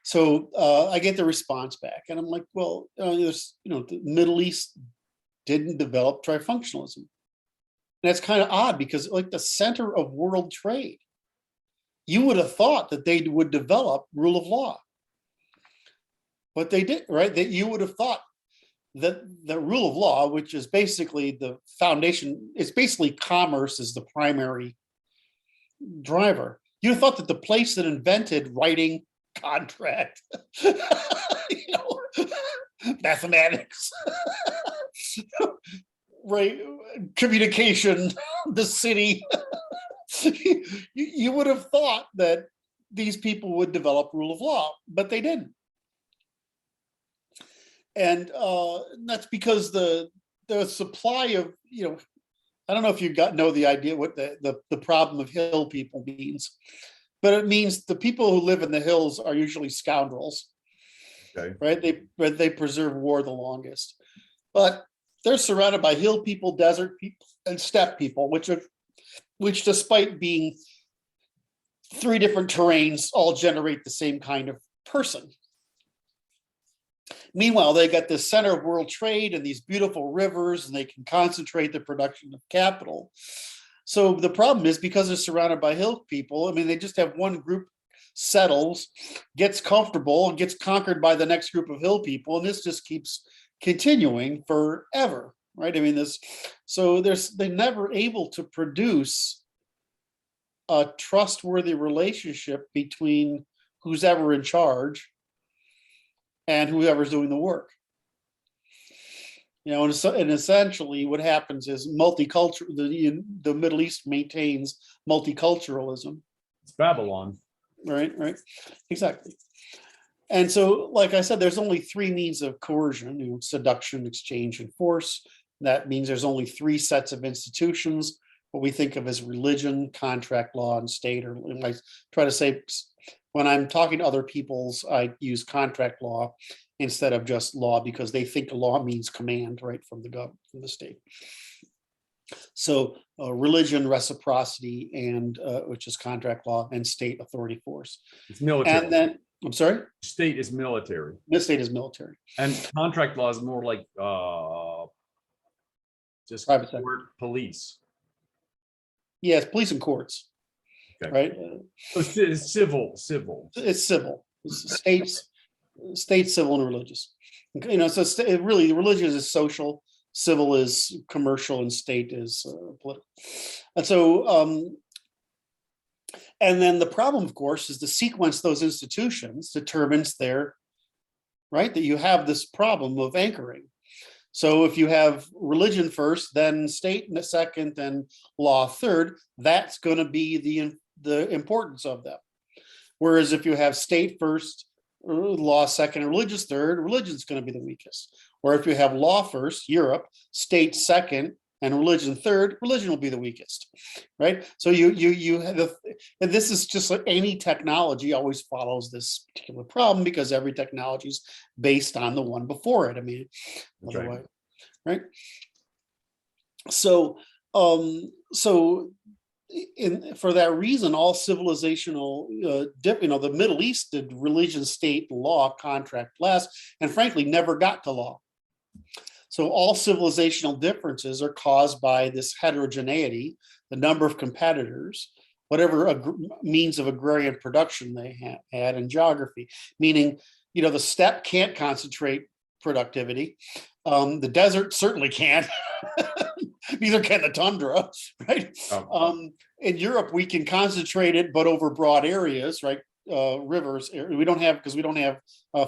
So I get the response back, and I'm like, well, there's, the Middle East didn't develop trifunctionalism. And that's kind of odd because, like, the center of world trade, you would have thought that they would develop rule of law, but they didn't, right? That you would have thought that the rule of law, which is basically the foundation, it's basically commerce is the primary driver. You thought that the place that invented writing, contract, mathematics, right, communication, the city, you would have thought that these people would develop rule of law, but they didn't. And that's because the supply of, I don't know if you know the idea what the problem of hill people means, but it means the people who live in the hills are usually scoundrels. Okay. Right? They preserve war the longest, but they're surrounded by hill people, desert people, and steppe people, which despite being three different terrains, all generate the same kind of person. Meanwhile, they got this center of world trade and these beautiful rivers, and they can concentrate the production of capital. So the problem is, because they're surrounded by hill people, I mean, they just have one group settles, gets comfortable, and gets conquered by the next group of hill people, and this just keeps continuing forever, right? I mean, they're never able to produce a trustworthy relationship between who's ever in charge and whoever's doing the work. And essentially what happens is the Middle East maintains multiculturalism. It's Babylon. Right, exactly. And so, like I said, there's only three means of coercion: seduction, exchange, and force. That means there's only three sets of institutions, what we think of as religion, contract law, and state. Or I try to say, when I'm talking to other people's, I use contract law instead of just law, because they think law means command, right, from the government, from the state. So religion, reciprocity, and which is contract law, and state, authority, force. It's military. And then, I'm sorry? State is military. The state is military. And contract law is more like just Private sector. Police. Yes, police and courts. Okay. Right? So it's civil. It's civil. It's state, civil, and religious. You know, so really, religious is social, civil is commercial, and state is political. And so, and then the problem, of course, is to sequence those institutions determines their, right, that you have this problem of anchoring. So if you have religion first, then state in the second, and law third, that's going to be the importance of them. Whereas if you have state first, law second, and religious third, religion's going to be the weakest. Or if you have law first, Europe, state second, and religion third, religion will be the weakest, right? So you have, and this is just like any technology always follows this particular problem, because every technology is based on the one before it. I mean, otherwise, right? So, for that reason, all civilizational, the Middle East did religion, state, law, contract last, and frankly, never got to law. So all civilizational differences are caused by this heterogeneity, the number of competitors, whatever means of agrarian production they had, and geography, meaning, the steppe can't concentrate productivity. The desert certainly can't. Neither can the tundra, right? In Europe, we can concentrate it, but over broad areas, right? Rivers, we don't have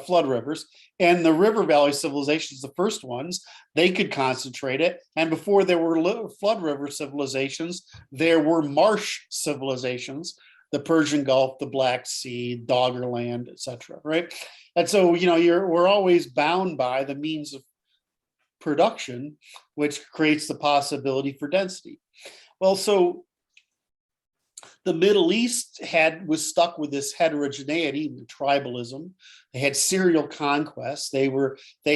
flood rivers. And the river valley civilizations, the first ones, they could concentrate it. And before there were flood river civilizations, there were marsh civilizations, the Persian Gulf, the Black Sea, Doggerland, etc. Right? And so, we're always bound by the means of production, which creates the possibility for density. Well, so the Middle East was stuck with this heterogeneity, tribalism. They had serial conquests. They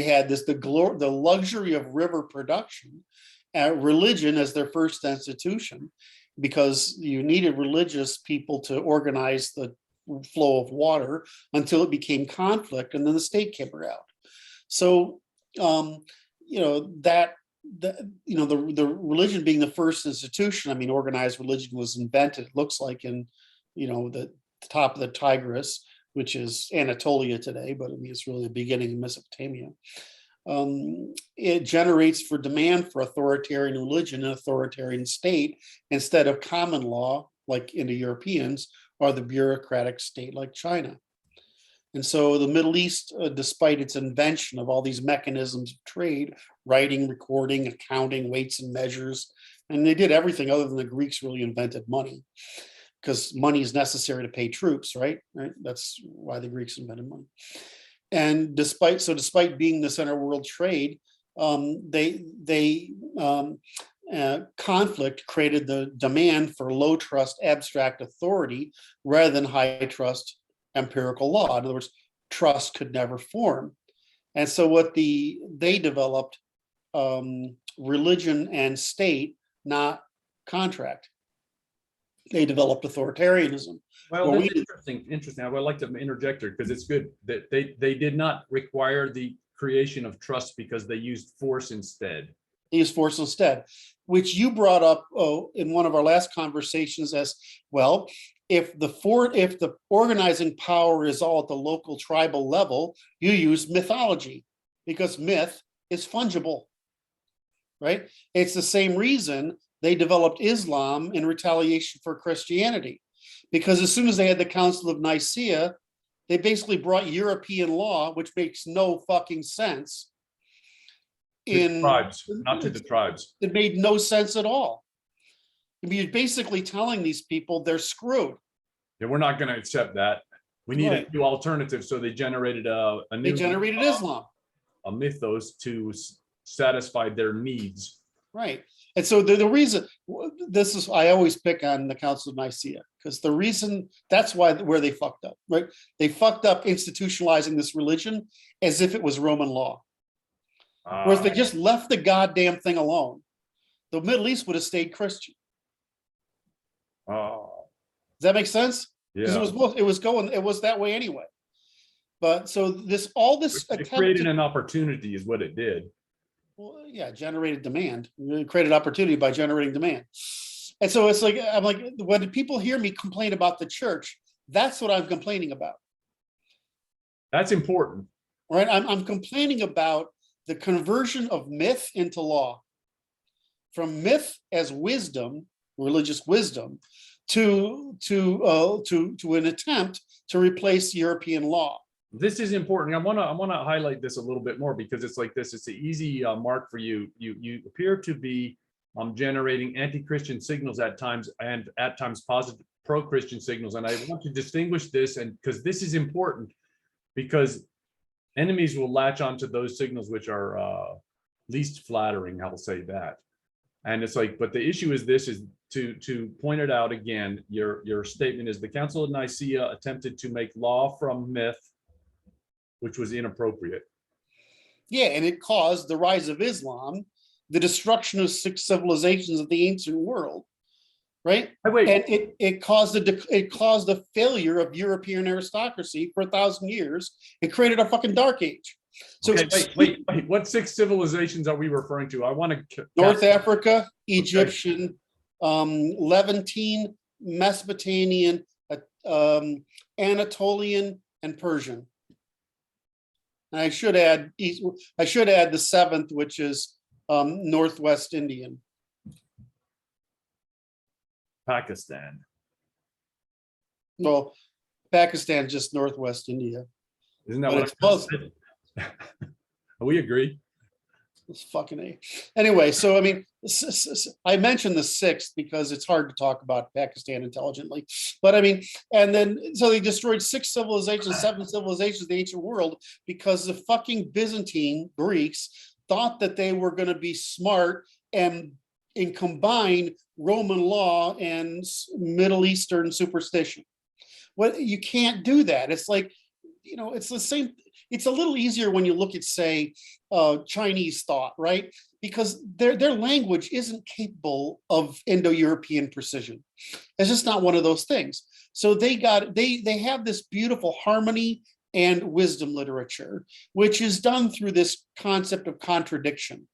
had the luxury of river production, religion as their first institution, because you needed religious people to organize the flow of water until it became conflict, and then the state came around. So, the religion being the first institution, I mean, organized religion was invented, it looks like, in, the top of the Tigris, which is Anatolia today, but I mean, it's really the beginning of Mesopotamia. It generates for demand for authoritarian religion and authoritarian state instead of common law, like Indo-Europeans, or the bureaucratic state like China. And so the Middle East, despite its invention of all these mechanisms of trade, writing, recording, accounting, weights and measures, and they did everything other than the Greeks really invented money, because money is necessary to pay troops, right? That's why the Greeks invented money. And despite being the center of world trade, conflict created the demand for low trust abstract authority rather than high trust empirical law. In other words, trust could never form. And so they developed religion and state, not contract. They developed authoritarianism. Well, that's interesting. I would like to interject here, because it's good that they did not require the creation of trust, because they used force instead. They used force instead, which you brought up in one of our last conversations as well. If the organizing power is all at the local tribal level, you use mythology, because myth is fungible, right? It's the same reason they developed Islam in retaliation for Christianity, because as soon as they had the Council of Nicaea, they basically brought European law, which makes no fucking sense. Not to the tribes. It made no sense at all. I mean, you're basically telling these people they're screwed. Yeah, we're not going to accept that. We need Right. a new alternative. So they generated a They new generated Islam. a mythos to satisfy their needs. Right. And so the reason this is, I always pick on the Council of Nicaea, because the reason that's where they fucked up, right? They fucked up institutionalizing this religion as if it was Roman law. Whereas they just left the goddamn thing alone, the Middle East would have stayed Christian. Does that make sense? Because Yeah. it was that way anyway. But so all this It attempt created to, an opportunity is what it did. well, yeah, generated demand. It created opportunity by generating demand. And so it's like, I'm like, when people hear me complain about the church, that's what I'm complaining about. That's important. Right? I'm complaining about the conversion of myth into law. From myth as wisdom, religious wisdom, to an attempt to replace European law. This is important. I want to highlight this a little bit more because it's like this. It's an easy mark for you. You appear to be generating anti-Christian signals at times, and at times positive pro-Christian signals. And I want to distinguish this, and because this is important, because enemies will latch onto those signals which are least flattering. I will say that. And it's like, but the issue is this: is to point it out again. Your statement is the Council of Nicaea attempted to make law from myth, which was inappropriate. Yeah, and it caused the rise of Islam, the destruction of 6 civilizations of the ancient world, right? Wait. And it caused the failure of European aristocracy for 1,000 years. It created a fucking dark age. So okay, wait. What 6 civilizations are we referring to? I want to North Africa, Egyptian, Levantine, Mesopotamian, Anatolian, and Persian. And I should add the 7th, which is Northwest Indian. Pakistan. Well, Pakistan, just Northwest India. Isn't that But what it's close. We agree? It's fucking A. Anyway, so I mean, I mentioned the 6th because it's hard to talk about Pakistan intelligently. But I mean, and then so they destroyed 6 civilizations, 7 civilizations of the ancient world because the fucking Byzantine Greeks thought that they were going to be smart and combine Roman law and Middle Eastern superstition. Well, you can't do that. It's like, it's the same. It's a little easier when you look at, say, Chinese thought, right? Because their language isn't capable of Indo-European precision. It's just not one of those things. So they have this beautiful harmony and wisdom literature, which is done through this concept of contradiction,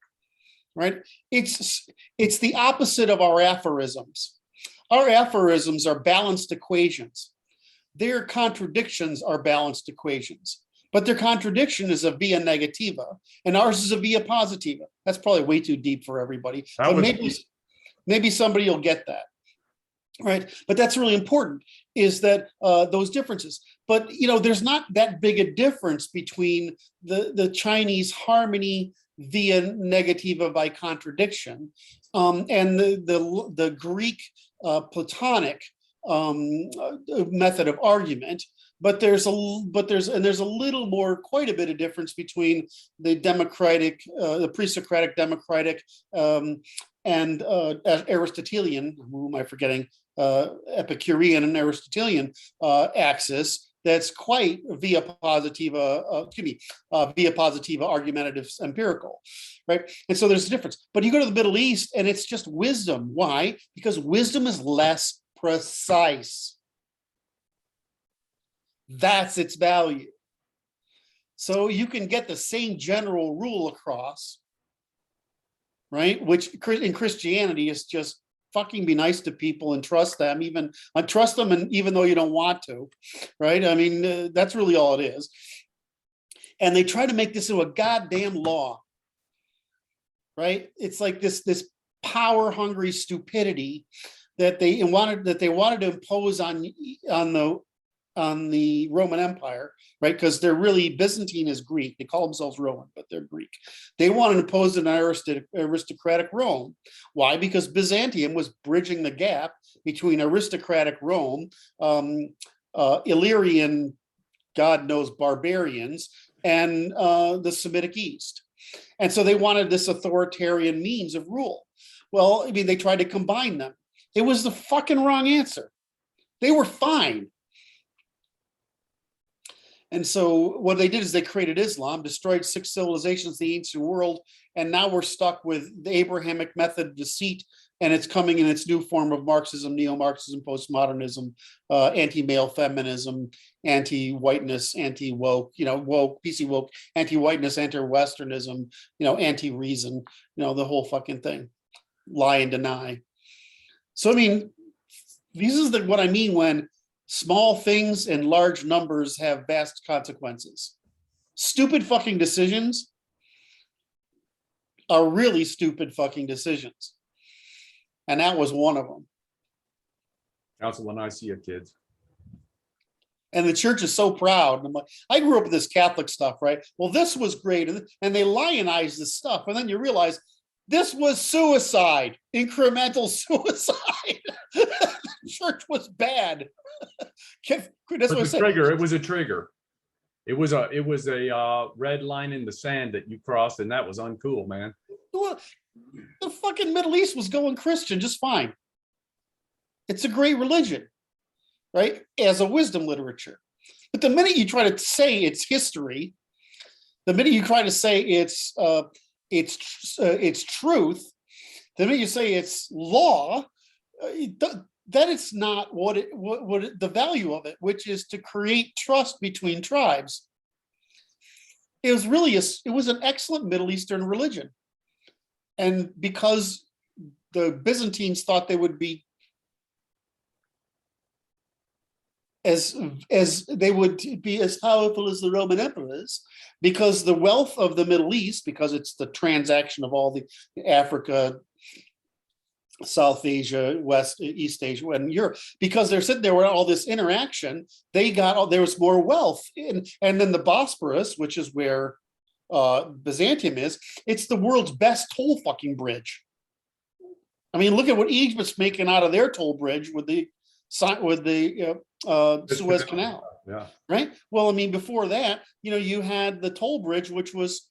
right? It's the opposite of our aphorisms. Our aphorisms are balanced equations. Their contradictions are balanced equations. But their contradiction is a via negativa, and ours is a via positiva. That's probably way too deep for everybody. But maybe somebody will get that, right? But that's really important, is that those differences. But there's not that big a difference between the Chinese harmony via negativa by contradiction and the Greek Platonic method of argument. But there's a little more, quite a bit of difference between the democratic, the pre-Socratic democratic and Aristotelian, who am I forgetting, Epicurean and Aristotelian axis. That's quite via positiva, via positiva argumentative empirical, right? And so there's a difference. But you go to the Middle East and it's just wisdom. Why? Because wisdom is less precise. That's its value. So you can get the same general rule across, right? Which in Christianity is just fucking be nice to people and trust them, and even though you don't want to, right? I mean, that's really all it is. And they try to make this into a goddamn law, right? It's like this power-hungry stupidity that they wanted to impose on the Roman Empire, right? Because they're really, Byzantine is Greek. They call themselves Roman, but they're Greek. They wanted to impose an aristocratic Rome. Why? Because Byzantium was bridging the gap between aristocratic Rome, Illyrian God knows, barbarians and the Semitic East. And so they wanted this authoritarian means of rule. Well, I mean, they tried to combine them. It was the fucking wrong answer. They were fine. And so what they did is they created Islam, destroyed 6 civilizations, the ancient world, and now we're stuck with the Abrahamic method of deceit, and it's coming in its new form of Marxism, neo-Marxism, postmodernism, anti-male feminism, anti-whiteness, anti-woke, woke, PC woke, anti-whiteness, anti-Westernism, anti-reason, the whole fucking thing. Lie and deny. So, I mean, this is what I mean when small things in large numbers have vast consequences. Stupid fucking decisions are really stupid fucking decisions. And that was one of them. Council of Nicaea, kids. And the church is so proud. And I'm like, I grew up with this Catholic stuff, right? Well, this was great. And they lionize this stuff. And then you realize this was suicide, incremental suicide. The church was bad. It was a trigger. It was a trigger. It was a red line in the sand that you crossed, and that was uncool, man. Well, the fucking Middle East was going Christian just fine. It's a great religion, right? As a wisdom literature. But the minute you try to say it's history, the minute you try to say it's truth, the minute you say it's law, that it's not what the value of it, which is to create trust between tribes. It was really it was an excellent Middle Eastern religion. And because the Byzantines thought they would be as they would be as powerful as the Roman emperors, because the wealth of the Middle East, because it's the transaction of all the Africa, South Asia, East Asia, and Europe, because they're sitting there with all this interaction, there was more wealth. And then the Bosporus, which is where Byzantium is, it's the world's best toll fucking bridge. I mean, look at what Egypt's making out of their toll bridge with the Suez Canal. Yeah. Right. Well, I mean, before that, you had the toll bridge, which was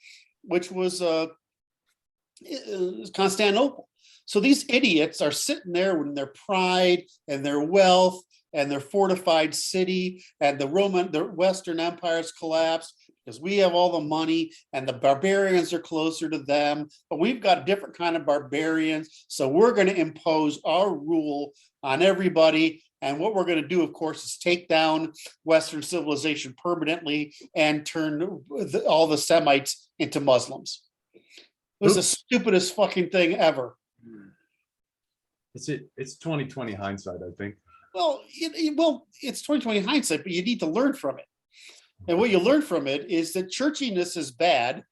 Constantinople. So these idiots are sitting there with their pride and their wealth and their fortified city, and the Western empires collapsed because we have all the money and the barbarians are closer to them, but we've got a different kind of barbarians. So we're going to impose our rule on everybody. And what we're going to do, of course, is take down Western civilization permanently and turn all the Semites into Muslims. It was the stupidest fucking thing ever. It's 2020 hindsight, I think. Well, it's 2020 hindsight, but you need to learn from it. And what you learn from it is that churchiness is bad.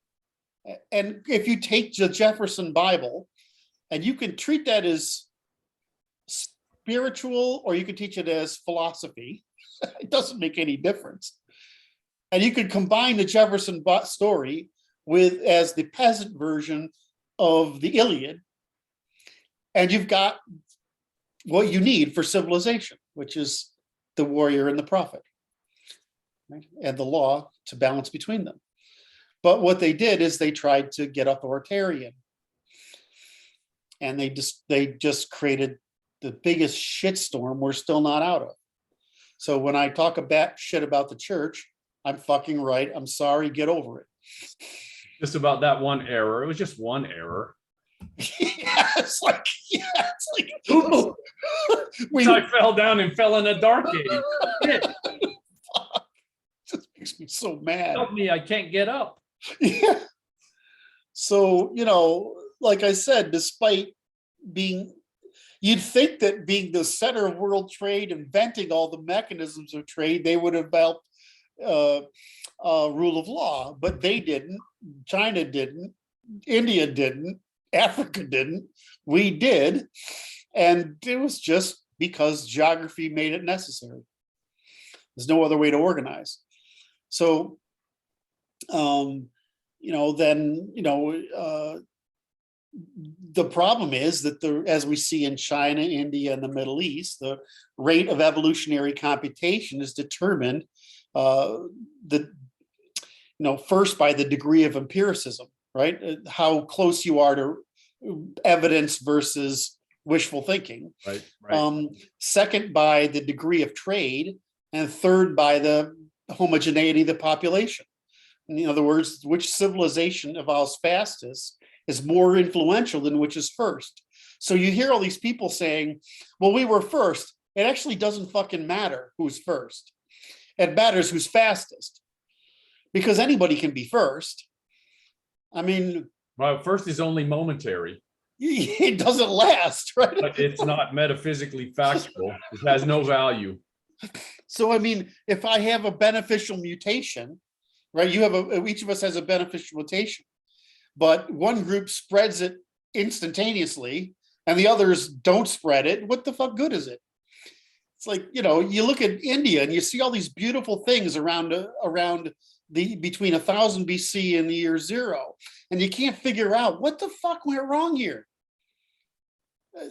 And if you take the Jefferson Bible and you can treat that as spiritual, or you can teach it as philosophy, it doesn't make any difference. And you could combine the Jefferson story as the peasant version of the Iliad, and you've got what you need for civilization, which is the warrior and the prophet, right? And the law to balance between them. But what they did is they tried to get authoritarian, and they just created the biggest shitstorm we're still not out of. So when I talk about shit about the church, I'm fucking right. I'm sorry. Get over it. Just about that one error. It was just one error. It's like Ooh, I fell down and fell in a dark age. It just makes me so mad. Help me, I can't get up. Yeah. So, like I said, despite you'd think that being the center of world trade, inventing all the mechanisms of trade, they would have helped rule of law, but they didn't. China didn't. India didn't. Africa didn't. We did. And it was just because geography made it necessary. There's no other way to organize. So, the problem is that as we see in China, India, and the Middle East, the rate of evolutionary computation is determined the first by the degree of empiricism, right? How close you are to evidence versus wishful thinking. Right. Second by the degree of trade, and third by the homogeneity of the population. In other words, which civilization evolves fastest is more influential than which is first. So you hear all these people saying, well, we were first. It actually doesn't fucking matter who's first. It matters who's fastest, because anybody can be first. I mean, well, first is only momentary. It doesn't last, right? But it's not metaphysically factual. It has no value. So, I mean, if I have a beneficial mutation, right? Each of us has a beneficial mutation, but one group spreads it instantaneously and the others don't spread it. What the fuck good is it? It's like, you look at India and you see all these beautiful things around between 1000 BC and the year 0, and you can't figure out what the fuck went wrong here.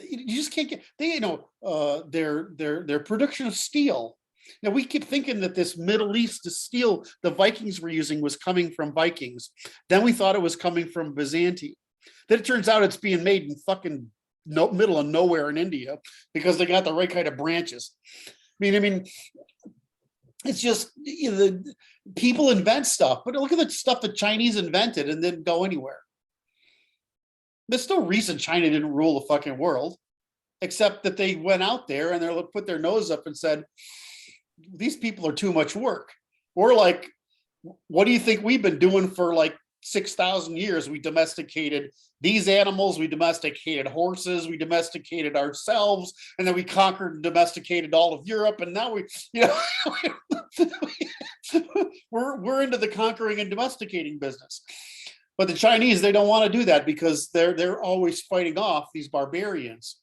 You just can't get their production of steel. Now we keep thinking that this Middle East steel the Vikings were using was coming from Vikings. Then we thought it was coming from Byzantium. Then it turns out it's being made in fucking middle of nowhere in India because they got the right kind of branches. I mean, it's just the people invent stuff, but look at the stuff the Chinese invented and didn't go anywhere. There's no reason China didn't rule the fucking world, except that they went out there and they put their nose up and said, these people are too much work. We're like, what do you think we've been doing for like 6,000 years? We domesticated these animals, we domesticated horses, we domesticated ourselves, and then we conquered and domesticated all of Europe, and now we're into the conquering and domesticating business. But the Chinese, they don't want to do that because they're always fighting off these barbarians,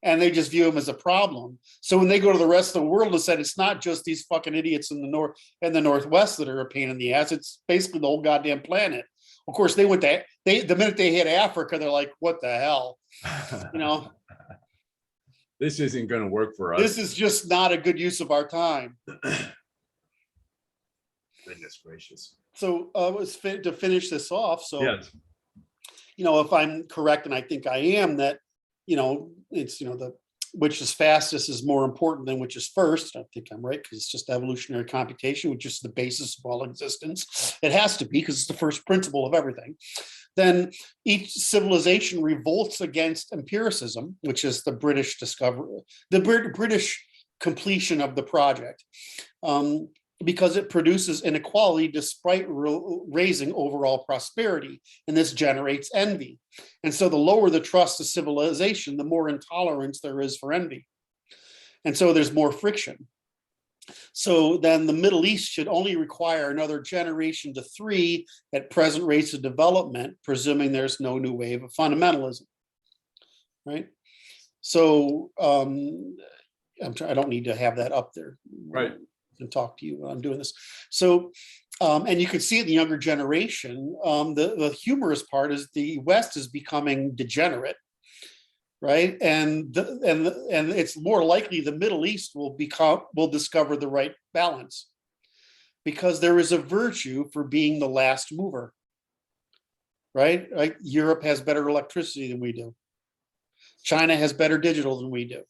and they just view them as a problem. So when they go to the rest of the world and said it's not just these fucking idiots in the north and the northwest that are a pain in the ass, it's basically the whole goddamn planet. Of course, the minute they hit Africa, they're like, what the hell, This isn't going to work for us. This is just not a good use of our time. Goodness gracious. So to finish this off, so yes. If I'm correct, and I think I am, that it's the which is fastest is more important than which is first. I think I'm right, because it's just evolutionary computation, which is the basis of all existence. It has to be, because it's the first principle of everything. Then each civilization revolts against empiricism, which is the British discovery, the British completion of the project, because it produces inequality despite raising overall prosperity, and this generates envy. And so the lower the trust of civilization, the more intolerance there is for envy. And so there's more friction. So then the Middle East should only require another generation to 3 at present rates of development, presuming there's no new wave of fundamentalism, right? So I don't need to have that up there. Right. And talk to you when I'm doing this. So, and you can see it in the younger generation. The humorous part is the West is becoming degenerate, right? And it's more likely the Middle East will discover the right balance, because there is a virtue for being the last mover, right? Europe has better electricity than we do. China has better digital than we do.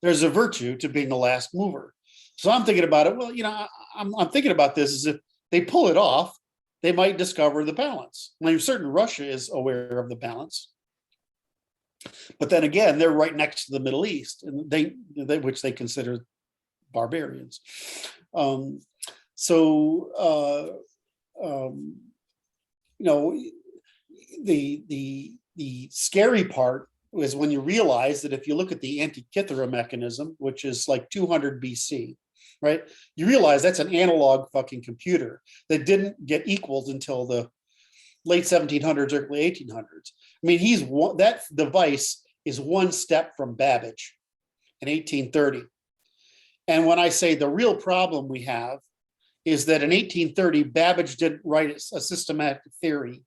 There's a virtue to being the last mover. So I'm thinking about it. Well, I'm thinking about this as if they pull it off, they might discover the balance. Now, you're certain Russia is aware of the balance, but then again, they're right next to the Middle East, and which they consider barbarians. The scary part is when you realize that if you look at the Antikythera mechanism, which is like 200 BC, right? You realize that's an analog fucking computer that didn't get equaled until the late 1700s, early 1800s. I mean, that device is one step from Babbage in 1830. And when I say the real problem we have is that in 1830, Babbage didn't write a systematic theory,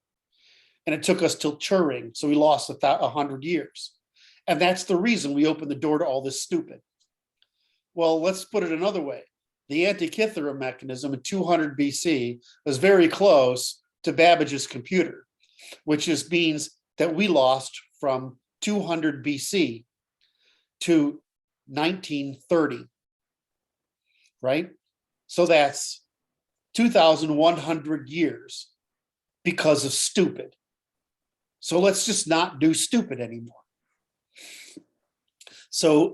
and it took us till Turing, so we lost 100 years. And that's the reason we opened the door to all this stupid. Well, let's put it another way. the Antikythera mechanism in 200 BC was very close to Babbage's computer, which means that we lost from 200 BC to 1930, right? So that's 2,100 years because of stupid. So let's just not do stupid anymore. So,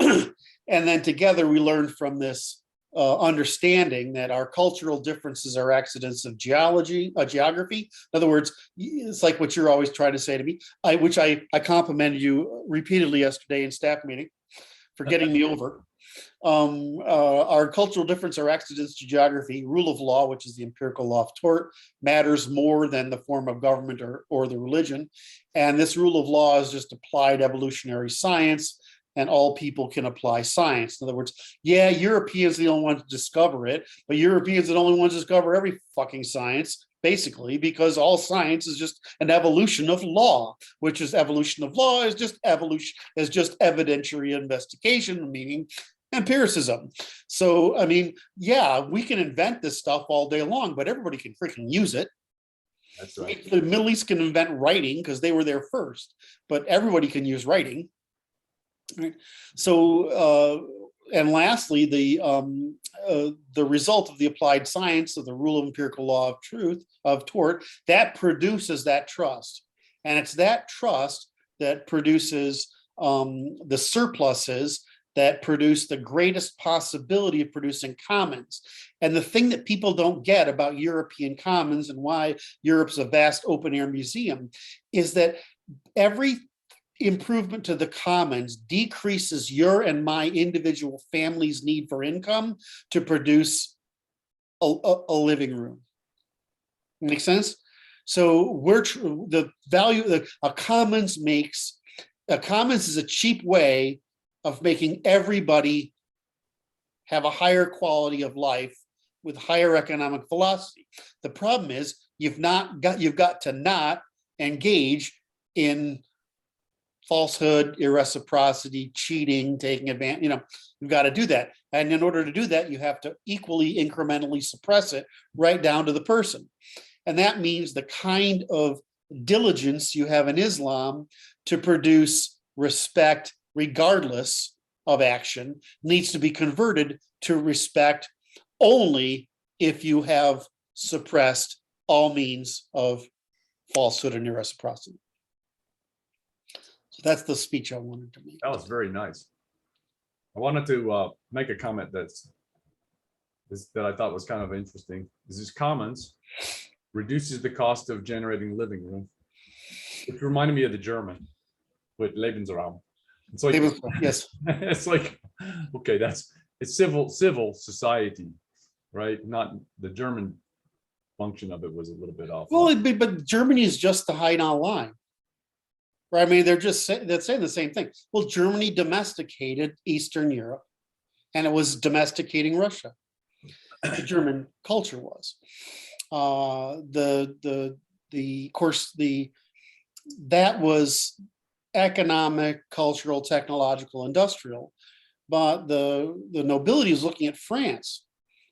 and then together we learned from this understanding that our cultural differences are accidents of geography. In other words, it's like what you're always trying to say to me, which I complimented you repeatedly yesterday in staff meeting for getting me over. Our cultural difference are accidents to geography. Rule of law, which is the empirical law of tort, matters more than the form of government or the religion. And this rule of law is just applied evolutionary science, and all people can apply science. In other words, yeah, Europeans are the only ones to discover it, but Europeans are the only ones to discover every fucking science, basically, because all science is just an evolution of law, which is evolution of law is just evolution, is just evidentiary investigation, meaning empiricism. So, I mean, yeah, we can invent this stuff all day long, but everybody can freaking use it. That's right. The Middle East can invent writing because they were there first, but everybody can use writing. Right. So, and lastly, the result of the applied science of the rule of empirical law of truth, of tort, that produces that trust. And it's that trust that produces the surpluses that produce the greatest possibility of producing commons. And the thing that people don't get about European commons and why Europe's a vast open air museum is that every improvement to the commons decreases your and my individual family's need for income to produce a living room. Make sense? So the value that a commons is a cheap way of making everybody have a higher quality of life with higher economic velocity. The problem is you've got to not engage in falsehood, irreciprocity, cheating, taking advantage. You've got to do that. And in order to do that, you have to equally incrementally suppress it right down to the person. And that means the kind of diligence you have in Islam to produce respect regardless of action needs to be converted to respect only if you have suppressed all means of falsehood and irreciprocity. So that's the speech I wanted to make. That was very nice. I wanted to make a comment that I thought was kind of interesting. This commons reduces the cost of generating living room, which reminded me of the German with Lebensraum. It's like, yes, it's like, okay, it's civil society, right? Not the German function of it was a little bit off. Well, but Germany is just the Hainan line. Right? I mean, they're saying the same thing. Well, Germany domesticated Eastern Europe, and it was domesticating Russia. The German culture was. That was economic, cultural, technological, industrial. But the nobility is looking at France.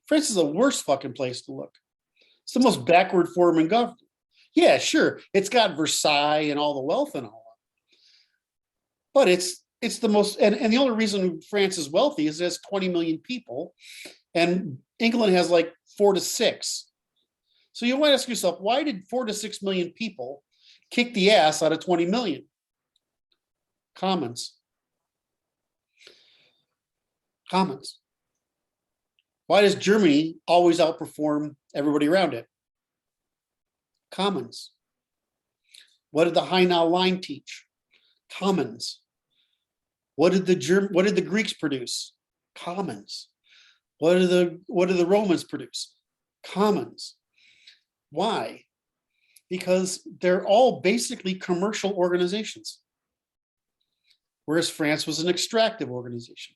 France is the worst fucking place to look. It's the most backward form in government. Yeah, sure, it's got Versailles and all the wealth and all that. But it's the most, and the only reason France is wealthy is it has 20 million people, and England has like 4 to 6. So you might ask yourself, why did 4 to 6 million people kick the ass out of 20 million? Commons. Why does Germany always outperform everybody around it? Commons. What did the Hainan line teach? Commons. What did the Greeks produce? Commons. What do the Romans produce? Commons. Why? Because they're all basically commercial organizations, whereas France was an extractive organization.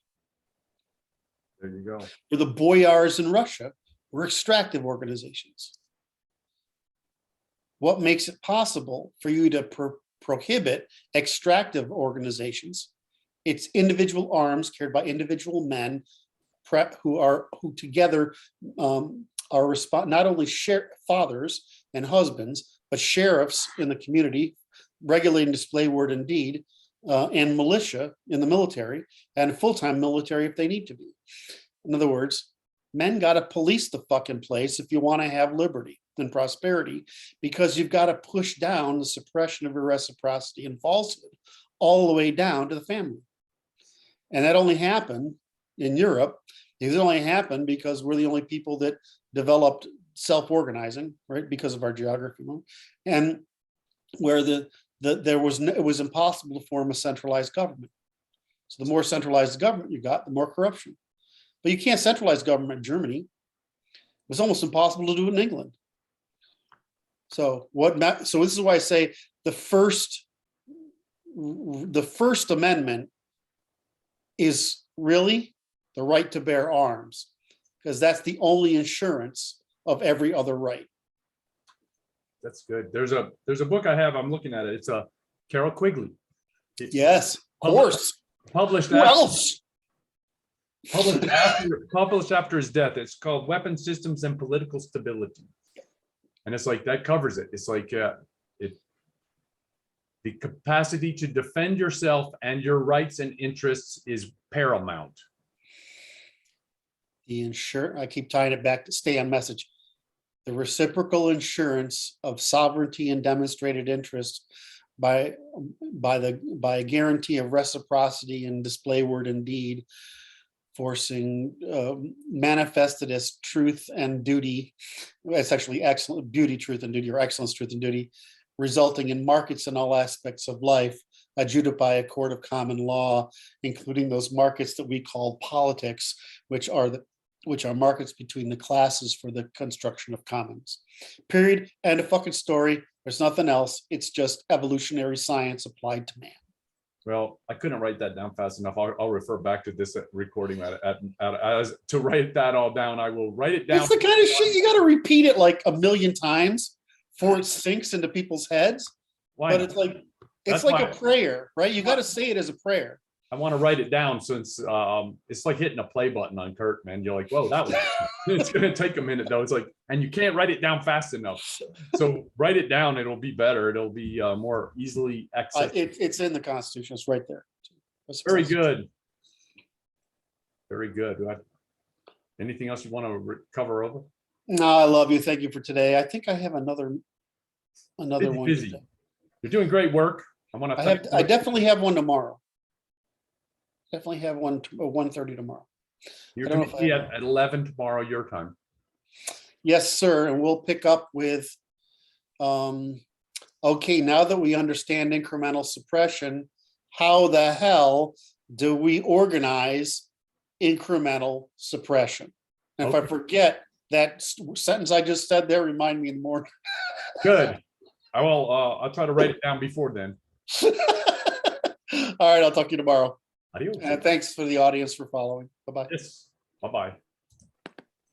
There you go. Or the boyars in Russia were extractive organizations. What makes it possible for you to prohibit extractive organizations? It's individual arms carried by individual men who together are not only fathers and husbands, but sheriffs in the community, regulating display, word, and deed, and militia in the military, and full-time military if they need to be. In other words, men got to police the fucking place if you want to have liberty and prosperity, because you've got to push down the suppression of irreciprocity and falsehood all the way down to the family. And that only happened in Europe. It only happened because we're the only people that developed self-organizing, right? Because of our geography, and where it was impossible to form a centralized government. So the more centralized government you got, the more corruption. But you can't centralize government in Germany. It was almost impossible to do it in England. So so this is why I say the First Amendment is really the right to bear arms, because that's the only insurance of every other right. That's good. There's a book I have. I'm looking at it. It's a Carol Quigley. Yes, of course. Published. Who else? Published after his death. It's called Weapon Systems and Political Stability, and it's like that covers it. It's like the capacity to defend yourself and your rights and interests is paramount. I keep tying it back to stay on message. The reciprocal insurance of sovereignty and demonstrated interest by a guarantee of reciprocity and display, word, and deed, forcing manifested as truth and duty. It's actually excellent beauty, truth, and duty, or excellence, truth, and duty, resulting in markets in all aspects of life, adjudicated by a court of common law, including those markets that we call politics, which are markets between the classes for the construction of commons. Period. End of fucking story. There's nothing else. It's just evolutionary science applied to man. Well, I couldn't write that down fast enough. I'll refer back to this recording to write that all down. I will write it down. It's the kind of shit you got to repeat it like a million times before it sinks into people's heads. Why but not? it's like a prayer, right? You got to say it as a prayer. I want to write it down since it's like hitting a play button on Kurt, man. You're like, whoa, that was, it's going to take a minute though. It's like, and you can't write it down fast enough. So write it down. It'll be better. It'll be more easily accessible. It's in the Constitution. It's right there. Very good. Very good. Anything else you want to cover over? No, I love you. Thank you for today. I think I have another one. Busy. You're doing great work. I definitely have one tomorrow. Definitely have one at 1:30 tomorrow. You're going to be at 11 tomorrow, your time. Yes, sir. And we'll pick up with, okay, now that we understand incremental suppression, how the hell do we organize incremental suppression? And if I forget that sentence I just said there, remind me in the morning. Good. I will. I'll try to write it down before then. All right. I'll talk to you tomorrow. Adios. And thanks for the audience for following. Bye-bye. Yes. Bye-bye.